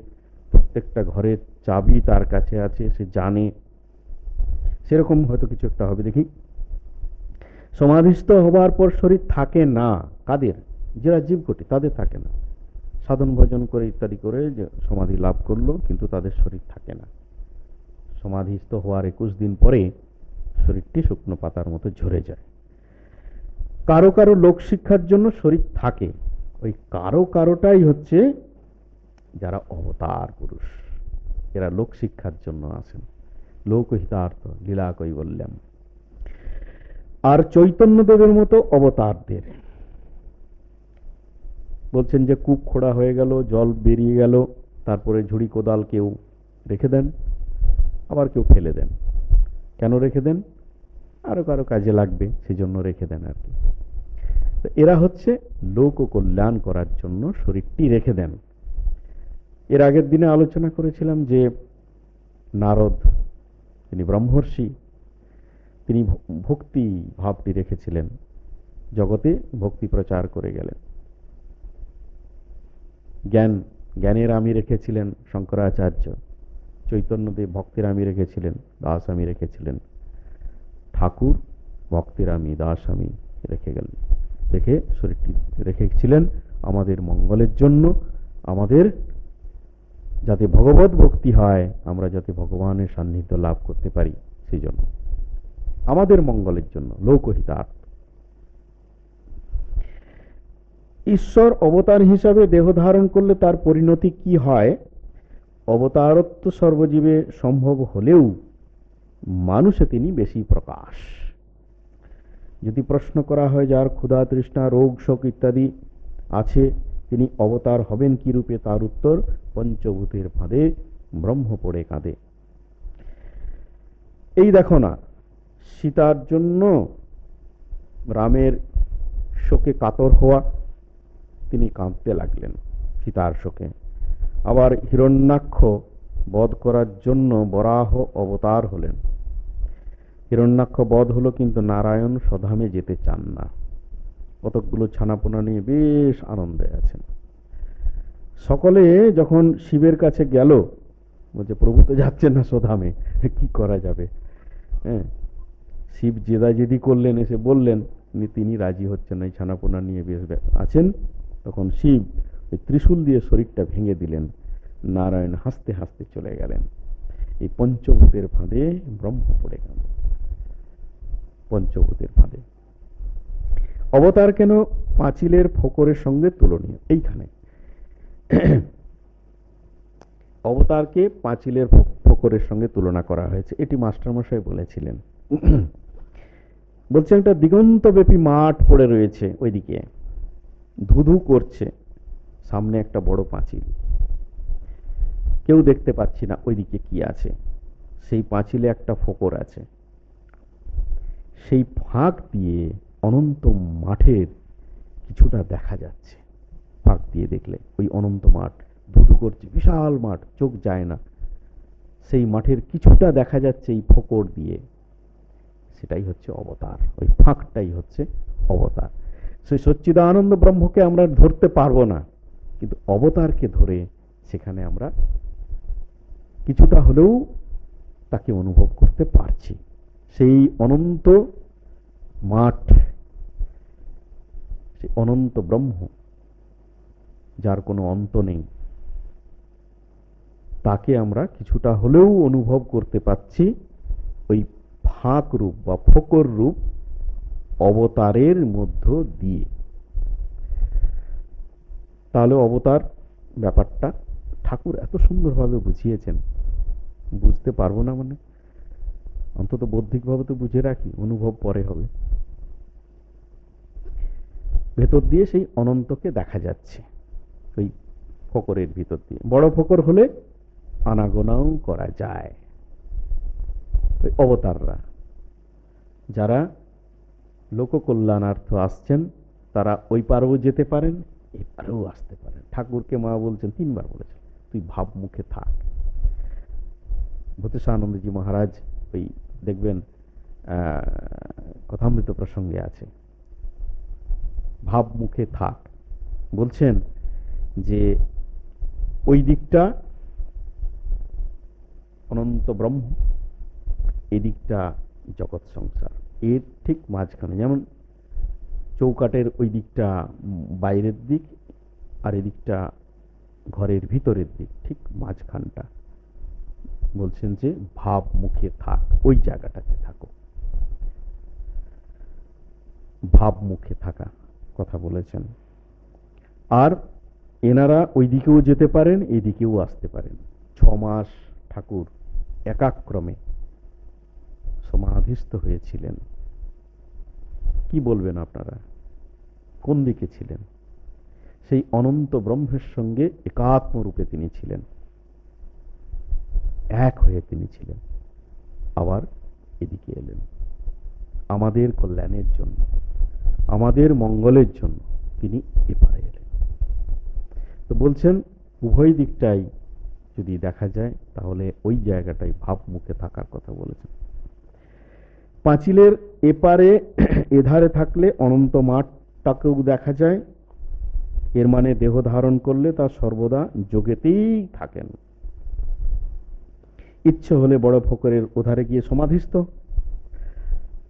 Speaker 1: প্রত্যেকটা ঘরের চাবি তার কাছে আছে, সে জানে। সেরকম হয়তো কিছু একটা হবে। দেখি, সমাধিস্থ হবার পর শরীর থাকে না। কাদের? যারা জীবকোটি, তাদের থাকে না। সাধন ভজন করে ইত্যাদি করে যে সমাধি লাভ করলো, কিন্তু তাদের শরীর থাকে না। সমাধিস্থ হওয়ার 21 দিন পরে শরীরটি শুকনো পাতার মতো ঝরে যায়। কারো কারো লোক শিক্ষার জন্য শরীর থাকে। ওই কারোটাই হচ্ছে যারা অবতার পুরুষ, এরা লোক শিক্ষার জন্য আসেন। লোকহিতার্থ লীলা কৈবল্যম। আর চৈতন্যদেবের মতো অবতারদের বলছেন যে কূপ খোঁড়া হয়ে গেল, জল বেরিয়ে গেল, তারপরে ঝুড়ি কোদাল কেউ রেখে দেন, আবার কেউ ফেলে দেন। কেন রেখে দেন? আরো কারো কাজে লাগবে, সেজন্য রেখে দেন আর কি। তো এরা হচ্ছে লোক কল্যাণ করার জন্য শরীরটি রেখে দেন। এর আগের দিনে আলোচনা করেছিলাম যে নারদ, তিনি ব্রহ্মর্ষি, তিনি ভক্তি ভাবটি রেখেছিলেন, জগতে ভক্তি প্রচার করে গেলেন। জ্ঞানের আমি রেখেছিলেন শঙ্করাচার্য, চৈতন্যদেব ভক্তির আমি রেখেছিলেন, দাস আমি রেখেছিলেন, ঠাকুর ভক্তির আমি, দাস আমি রেখে গেলেন। রেখে শরীরটি রেখেছিলেন আমাদের মঙ্গলের জন্য, আমাদের যাতে ভগবত ভক্তি হয়, আমরা যাতে ভগবানের সান্নিধ্য লাভ করতে পারি, সেই জন্য, আমাদের মঙ্গলের জন্য, লোকহিতার্থ। ঈশ্বর অবতার হিসাবে দেহ ধারণ করলে তার পরিণতি কি হয়? অবতারত্ব সর্বজীবে সম্ভব হলেও মানুষে তিনি বেশি প্রকাশ। যদি প্রশ্ন করা হয় যার ক্ষুধা তৃষ্ণা রোগ শোক ইত্যাদি আছে, তিনি অবতার হবেন কি রূপে, তার উত্তর পঞ্চভূতের ফাঁদে ব্রহ্ম পড়ে কাঁদে। এই দেখো না, সীতার জন্য রামের শোকে কাতর হওয়া, তিনি কাঁদতে লাগলেন সীতার শোকে। আবার হিরণ্যাক্ষ বধ করার জন্য বরাহ অবতার হলেন। হিরণ্যাক্ষ বধ হলো, কিন্তু নারায়ণ স্বধামে যেতে চান না। কতকগুলো ছানাপোনা নিয়ে বেশ আনন্দে আছেন। সকলে যখন শিবের কাছে গেল, বলছে প্রভু তো যাচ্ছেন না স্বধামে, কি করা যাবে? হ্যাঁ, শিব জেদাজেদি করলেন, এসে বললেন, তিনি রাজি হচ্ছেন না, এই ছানাপোনা নিয়ে বেশ আছেন। তখন শিব ওই ত্রিশূল দিয়ে শরীরটা ভেঙে দিলেন, নারায়ণ হাসতে হাসতে চলে গেলেন। এই পঞ্চভূতের ফাঁদে ব্রহ্ম পড়ে গেল। পঞ্চভূতের ফাঁদে অবতার কেন পাঁচিলের ফোকরের সঙ্গে তুলনীয়? এইখানে অবতারকে পাঁচিলের ফোকরের সঙ্গে তুলনা করা হয়েছে, এটি মাস্টারমশাই বলেছিলেন। বলছেন একটা দিগন্তব্যাপী মাঠ পড়ে রয়েছে, ওইদিকে ধুধু করছে, সামনে একটা বড় পাঁচিল, কেউ দেখতে পাচ্ছি না ওইদিকে কি আছে। সেই পাঁচিলে একটা ফোকর আছে, সেই ফাঁক দিয়ে অনন্ত মাঠের কিছুটা দেখা যাচ্ছে। ফাঁক দিয়ে দেখলে ওই অনন্ত মাঠ ধুধু করছে, বিশাল মাঠ, চোখ যায় না, সেই মাঠের কিছুটা দেখা যাচ্ছে এই ফোকর দিয়ে, সেটাই হচ্ছে অবতার। ওই ফাঁকটাই হচ্ছে অবতার। সেই সচ্চিদানন্দ ব্রহ্মকে আমরা ধরতে পারবো না, কিন্তু অবতারকে ধরে সেখানে আমরা কিছুটা হলেও তাকে অনুভব করতে পারছি। সেই অনন্ত মাঠ, সেই অনন্ত ব্রহ্ম, যার কোনো অন্ত নেই, তাকে আমরা কিছুটা হলেও অনুভব করতে পাচ্ছি ওই ফাঁক রূপ বা ফোকর রূপ অবতারের মধ্য দিয়ে। তাহলে অবতার ব্যাপারটা ঠাকুর এত সুন্দরভাবে বুঝিয়েছেন, বুঝতে পারবো না মানে? অন্তত বৌদ্ধিকভাবে তো বুঝে রাখি, অনুভব পরে হবে। ভেতর দিয়ে সেই অনন্তকে দেখা যাচ্ছে ওই ফোকরের ভিতর দিয়ে। বড় ফোকর হলে আনাগোনাও করা যায়। ওই অবতাররা যারা লোককল্যাণার্থ আসছেন, তারা ওই পারেও যেতে পারেন, এই পারেও আসতে পারেন। ঠাকুরকে মা বলছেন, 3 বার বলেছেন, তুই ভাব মুখে থাক। ভূতেশানন্দজি মহারাজ ওই দেখবেন কথামৃত প্রসঙ্গে আছে, ভাব মুখে থাক। বলছেন যে ওই দিকটা অনন্ত ব্রহ্ম, এই দিকটা জগৎ সংসার। এর ঠিক মাঝখানে, যেমন চৌকাটের ওই দিকটা বাইরের দিক, আর এদিকটা ঘরের ভিতরের দিক, ঠিক মাঝখানটা। বলছেন যে ভাব মুখে থাক, ওই জায়গাটাতে থাকো। ভাব মুখে থাকা কথা বলেছেন। আর এনারা ওই দিকেও যেতে পারেন, এই দিকেও আসতে পারেন। 6 মাস ঠাকুর একাক্রমে সমাধিস্থ হয়েছিলেন। কি বলবেন আপনারা, কোন দিকে ছিলেন? সেই অনন্ত ব্রহ্মের সঙ্গে একাত্ম রূপে তিনি ছিলেন, এক হয়ে তিনি ছিলেন। আবার এদিকে এলেন আমাদের কল্যাণের জন্য, আমাদের মঙ্গলের জন্য তিনি এপারে এলেন। তো বলছেন উভয় দিকটাই যদি দেখা যায় তাহলে ওই জায়গাটাই ভাবমুখে থাকার কথা বলেছেন। পাঁচিলের এপারে এধারে থাকলে অনন্ত মাঠটাকেও দেখা যায়, এর মানে দেহ ধারণ করলে তা সর্বদা যোগেতেই থাকেন। ইচ্ছে হলে বড় ফকরের ওধারে গিয়ে সমাধিস্থ,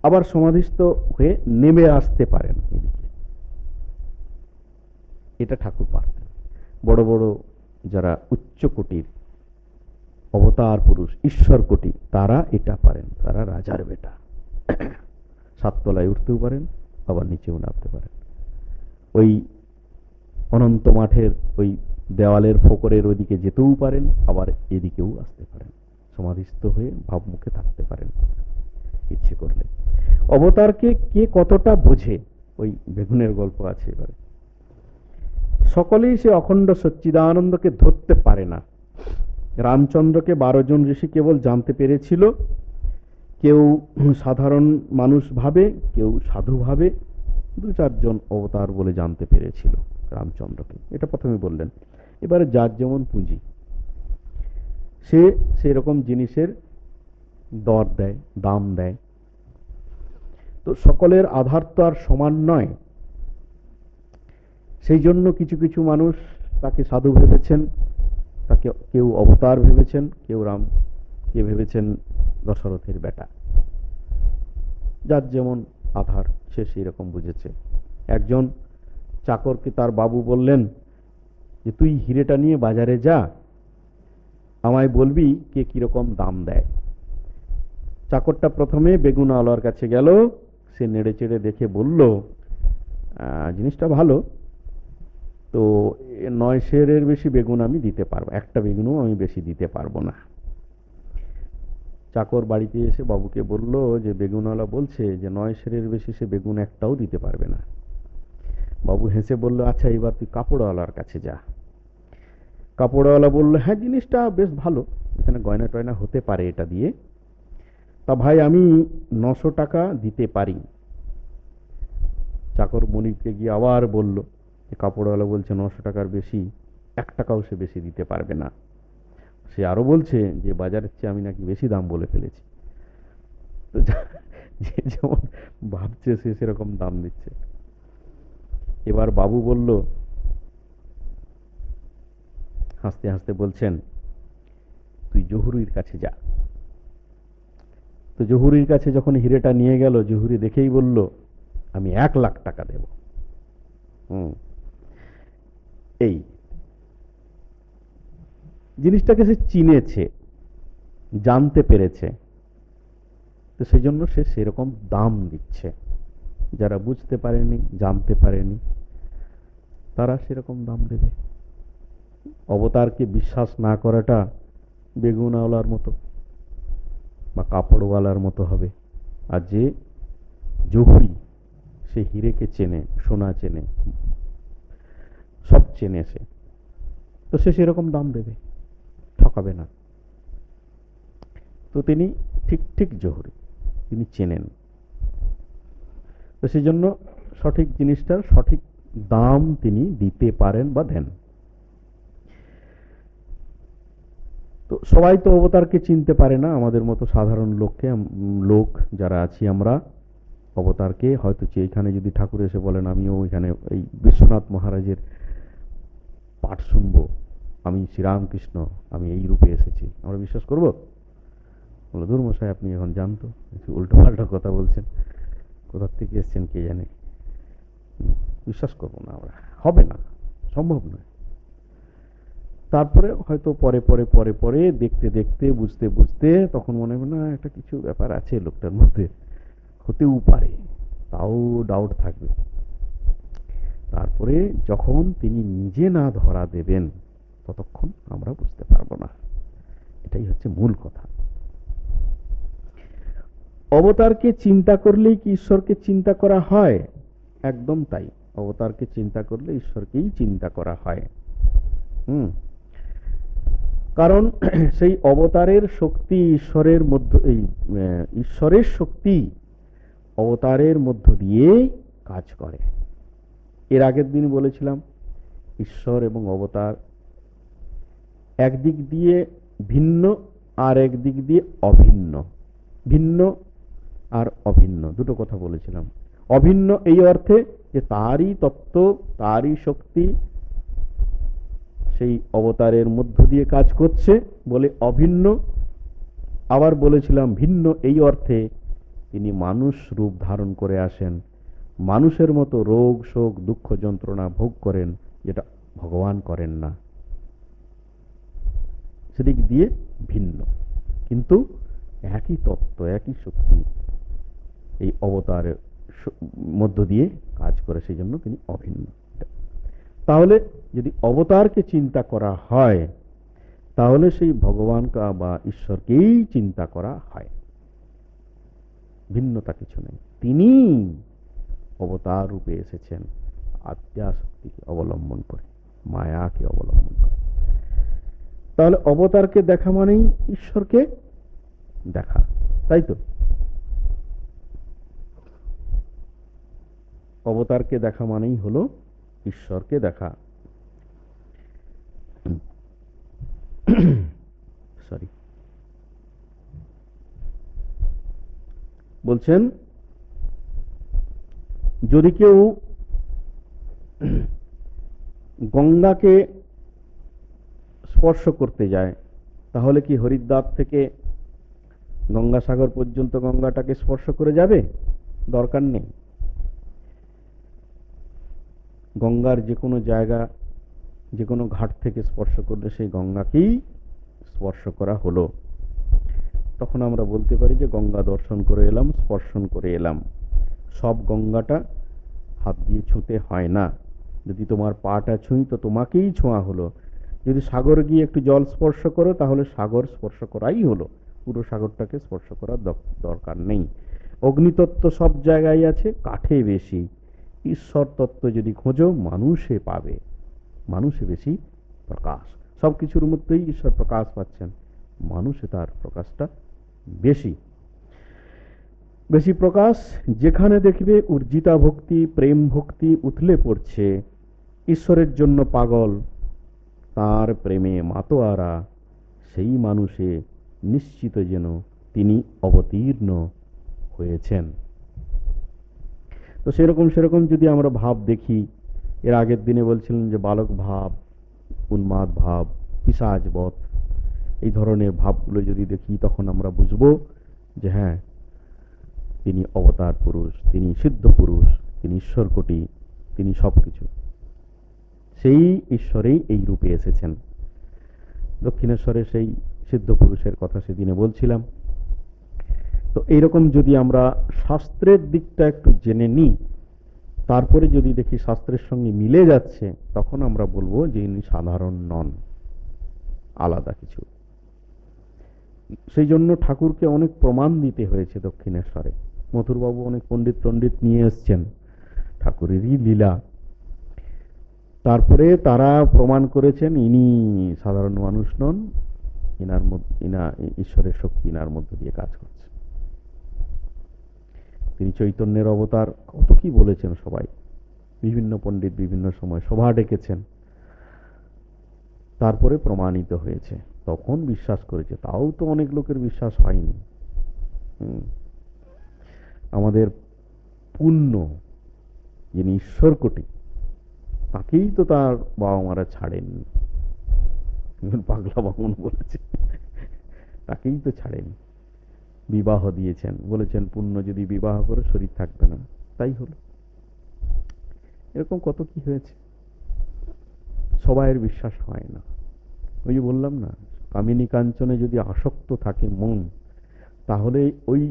Speaker 1: আবার সমাধিস্থ হয়ে নেমে আসতে পারেন এদিকে। এটা ঠাকুর পারতেন। বড় বড় যারা উচ্চ কোটির অবতার পুরুষ, ঈশ্বর কোটি, তারা এটা পারেন। তারা রাজার বেটা, সাততলায় উঠতেও পারেন, আবার নিচেও নামতে পারেন। ওই অনন্ত মাঠের ওই দেওয়ালের ফোকরের ওইদিকে যেতেও পারেন, আবার এদিকেও আসতে পারেন, সমাধিস্থ হয়ে ভাবমুখে থাকতে পারেন ইচ্ছে করলে। অবতারকে কে কতটা বোঝে, ওই বেগুনের গল্প আছে। এবারে সকলেই সে অখণ্ড সচ্চিদানন্দকে ধরতে পারে না। রামচন্দ্রকে 12 জন ঋষি কেবল জানতে পেরেছিল, কেউ সাধারণ মানুষ ভাবে, কেউ সাধু ভাবে, 2-4 জন অবতার বলে জানতে পেরেছিল রামচন্দ্রকে। এটা প্রথমে বললেন। এবারে যার যেমন পুঁজি, সে সেরকম জিনিসের দর দেয়, দাম দেয়। তো সকলের আধার তো আর সমান নয়, সেই জন্য কিছু কিছু মানুষ তাকে সাধু ভেবেছেন, তাকে কেউ অবতার ভেবেছেন, কেউ রাম, কে ভেবেছেন দশরথের বেটা। যার যেমন আধার সে সেই রকম বুঝেছে। একজন চাকরকে তার বাবু বললেন যে তুই হিরেটা নিয়ে বাজারে যা, আমায় বলবি কে কিরকম দাম দেয়। চাকরটা প্রথমে বেগুনওয়ালার কাছে গেল, সে নেড়ে চেড়ে দেখে বলল জিনিসটা ভালো, তো 9 সেরের বেশি বেগুন আমি দিতে পারবো, একটা বেগুনও আমি বেশি দিতে পারবো না। চাকর বাড়িতে এসে বাবুকে বলল যে বেগুনওয়ালা বলছে যে 9 সেরের বেশি সে বেগুন একটাও দিতে পারবে না। বাবু হেসে বলল আচ্ছা এবার তুই কাপড়ওয়ালার কাছে যা। কাপড়ওয়ালা বলল হ্যাঁ জিনিসটা বেশ ভালো, এখানে গয়না টয়না হতে পারে এটা দিয়ে, তা ভাই আমি 900 টাকা দিতে পারি। চাকর মনিবকে গিয়ে আবার বলল, কাপড়ওয়ালা বলছে 900 টাকার বেশি 1 টাকাও সে বেশি দিতে পারবে না। সে আরো বলছে যে বাজারের চেয়ে আমি নাকি বেশি দাম বলে ফেলেছি। তো যে যেমন ভাবছে সে সেরকম দাম দিচ্ছে। এবার বাবু বলল, হাসতে হাসতে বলছেন তুই জহুরির কাছে যা। তো জহুরির কাছে যখন হিরেটা নিয়ে গেল, জহুরি দেখেই বলল আমি 1 লাখ টাকা দেব। এই জিনিসটাকে সে চিনেছে, জানতে পেরেছে, তো সেই জন্য সে সেরকম দাম দিচ্ছে। যারা বুঝতে পারেনি, জানতে পারেনি, তারা সেরকম দাম দেবে। অবতারকে বিশ্বাস না করাটা বেগুনওয়ালার মতো বা কাপড়ওয়ালার মতো হবে। আর যে জহুরি, সে হিরেকে চেনে, সোনা চেনে, সব চেনে সে, তো সে সেরকম দাম দেবে, ঠকাবে না। তো তিনি ঠিক ঠিক জহুরি, তিনি চেনেন। তো সেই জন্য সঠিক জিনিসটার সঠিক দাম তিনি দিতে পারেন বা দেন। তো সবাই তো অবতারকে চিনতে পারে না, আমাদের মতো সাধারণ লোক যারা আছি আমরা অবতারকে হয়তো এখানে যদি ঠাকুর এসে বলেন আমিও এখানে এই বিশ্বনাথ মহারাজের পাঠ শুনবো, আমি শ্রীরামকৃষ্ণ, আমি এই রূপে এসেছি, আমরা বিশ্বাস করব? বলো দূর মশাই আপনি এখন জানতো উল্টো পাল্টা কথা বলছেন, কোথা থেকে এসছেন কে জানে, বিশ্বাস করবো না আমরা, হবে না, সম্ভব নয়। তারপরে হয়তো পরে পরে পরে পরে দেখতে দেখতে বুঝতে বুঝতে তখন মনে হবে না একটা কিছু ব্যাপার আছে লোকটার মধ্যে, হতেও পারে, তাও ডাউট থাকবে। তারপরে যখন তিনি নিজে না ধরা দেবেন ততক্ষণ আমরা বুঝতে পারবো না। এটাই হচ্ছে মূল কথা। অবতারকে চিন্তা করলেই কি ঈশ্বরকে চিন্তা করা হয়? একদম তাই। অবতারকে চিন্তা করলে ঈশ্বরকেই চিন্তা করা হয়। কারণ সেই অবতারের শক্তি ঈশ্বরের মধ্য এই ঈশ্বরের শক্তি অবতারের মধ্য দিয়ে কাজ করে। এর আগের দিন বলেছিলাম ঈশ্বর এবং অবতার একদিক দিয়ে ভিন্ন আর একদিক দিয়ে অভিন্ন। ভিন্ন আর অভিন্ন দুটো কথা বলেছিলাম। অভিন্ন এই অর্থে যে তারই তত্ত্ব, তারই শক্তি সেই অবতারের মধ্য দিয়ে কাজ করছে বলে অভিন্ন। আবার বলেছিলাম ভিন্ন এই অর্থে তিনি মানুষ রূপ ধারণ করে আসেন, মানুষের মতো রোগ শোক দুঃখ যন্ত্রণা ভোগ করেন, যেটা ভগবান করেন না। সেদিক দিয়ে ভিন্ন, কিন্তু একই তত্ত্ব একই শক্তি এই অবতারের মধ্য দিয়ে কাজ করে, সেই জন্য তিনি অভিন্ন। তাহলে যদি অবতারকে চিন্তা করা হয় তাহলে সেই ভগবান বা ঈশ্বরকেই চিন্তা করা হয়, ভিন্নতা কিছু নেই। তিনি অবতার রূপে এসেছেন আদ্যাশক্তিকে অবলম্বন করে, মায়াকে অবলম্বন করে। তাহলে অবতারকে দেখা মানেই ঈশ্বরকে দেখা, তাই তো? অবতারকে দেখা মানেই হলো ঈশ্বরকে দেখা। সরি, বলছেন যদি কেউ গঙ্গাকে স্পর্শ করতে যায় তাহলে কি হরিদ্বার থেকে গঙ্গাসাগর পর্যন্ত গঙ্গাটাকে স্পর্শ করে যাবে? দরকার নেই। গঙ্গার যে কোনো জায়গা, যে কোনো ঘাট থেকে স্পর্শ করলে সেই গঙ্গাকেই স্পর্শ করা হলো। তখন আমরা বলতে পারি যে গঙ্গা দর্শন করে এলাম, স্পর্শন করে এলাম। সব গঙ্গাটা হাত দিয়ে ছুঁতে হয় না। যদি তোমার পাটা ছুঁই তো তোমাকেই ছোঁয়া হলো। যদি সাগর গিয়ে একটু জল স্পর্শ করো তাহলে সাগর স্পর্শ করাই হলো, পুরো সাগরটাকে স্পর্শ করার দরকার নেই। অগ্নিতত্ত্ব সব জায়গায় আছে, কাঠে বেশি। ঈশ্বর তত্ত্ব যদি খোঁজো মানুষে পাবে, মানুষে বেশি প্রকাশ। সব কিছুর মধ্যেই ঈশ্বর প্রকাশ পাচ্ছেন, মানুষে তার প্রকাশটা বেশি। বেশি প্রকাশ যেখানে দেখবে উর্জিতা ভক্তি, প্রেম ভক্তি উথলে পড়ছে, ঈশ্বরের জন্য পাগল, তার প্রেমে মাতোয়ারা, সেই মানুষে নিশ্চিত যেন তিনি অবতীর্ণ হয়েছেন। তো সেরকম যদি আমরা ভাব দেখি, এর আগের দিনে বলছিলেন যে বালক ভাব, উন্মাদ ভাব, পিশাচবৎ, এই ধরনের ভাবগুলো যদি দেখি তখন আমরা বুঝবো যে হ্যাঁ, তিনি অবতার পুরুষ, তিনি সিদ্ধ পুরুষ, তিনি ঈশ্বর কোটি, তিনি সবকিছু। সেই ঈশ্বরেই এই রূপে এসেছেন। দক্ষিণেশ্বরে সেই সিদ্ধ পুরুষের কথা সেদিনে বলছিলাম। তো এইরকম যদি আমরা শাস্ত্রের দিকটা একটু জেনে নিই, তারপরে যদি দেখি শাস্ত্রের সঙ্গে মিলে যাচ্ছে, তখন আমরা বলবো যে ইনি সাধারণ নন, আলাদা কিছু। সেই জন্য ঠাকুরকে অনেক প্রমাণ দিতে হয়েছে দক্ষিণেশ্বরে। মথুরবাবু অনেক পণ্ডিত টণ্ডিত নিয়ে এসছেন, ঠাকুরেরই লীলা। তারপরে তারা প্রমাণ করেছেন ইনি সাধারণ মানুষ নন, ইনা ঈশ্বরের শক্তি ইনার মধ্য দিয়ে কাজ করছে। তিনি চৈতন্যের অবতার, কত কি বলেছেন সবাই, বিভিন্ন পণ্ডিত বিভিন্ন সময় সভা ডেকেছেন। তারপরে প্রমাণিত হয়েছে, তখন বিশ্বাস করেছে। তাও তো অনেক লোকের বিশ্বাস হয়নি। আমাদের পুণ্য, যিনি ঈশ্বর কোটি, তাকেই তো তার বাবা মারা ছাড়েননি। পাগলা বামন বলেছে, তাকেই তো ছাড়েনি। বিবাহ দিয়েছেন, বলেছেন পুণ্য যদি বিবাহ করে শরীর থাকবে না, তাই হলো। এরকম কত কি হয়েছে, সবাইয়ের বিশ্বাস হয় না। ওই যে বললাম না, কামিনী কাঞ্চনে যদি আসক্ত থাকে মন, তাহলে ওই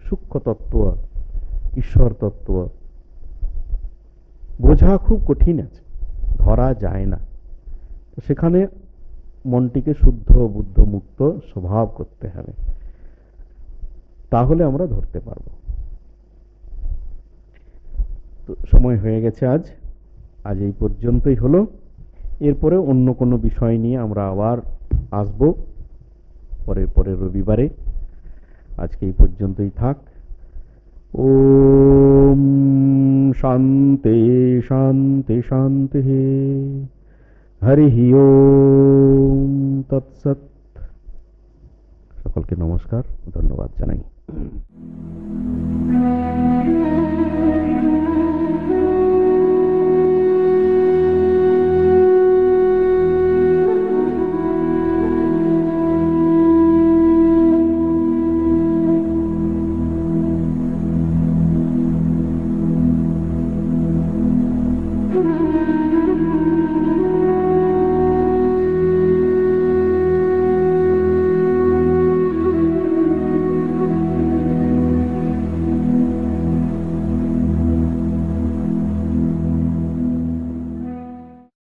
Speaker 1: সূক্ষ্ম তত্ত্ব, ঈশ্বর তত্ত্ব বোঝা খুব কঠিন আছে, ধরা যায় না। তো সেখানে মনটিকে শুদ্ধ বুদ্ধ মুক্ত স্বভাব করতে হবে, তাহলে আমরা ধরতে পারব। তো সময় হয়ে গেছে, আজ এই পর্যন্তই হলো। এরপরে অন্য কোনো বিষয় নিয়ে আমরা আবার আসব পরের রবিবারে। আজকে এই পর্যন্তই থাক। ওম শান্তি শান্তি শান্তি। হরি ওম তৎসৎ। সকলকে নমস্কার, ধন্যবাদ জানাই।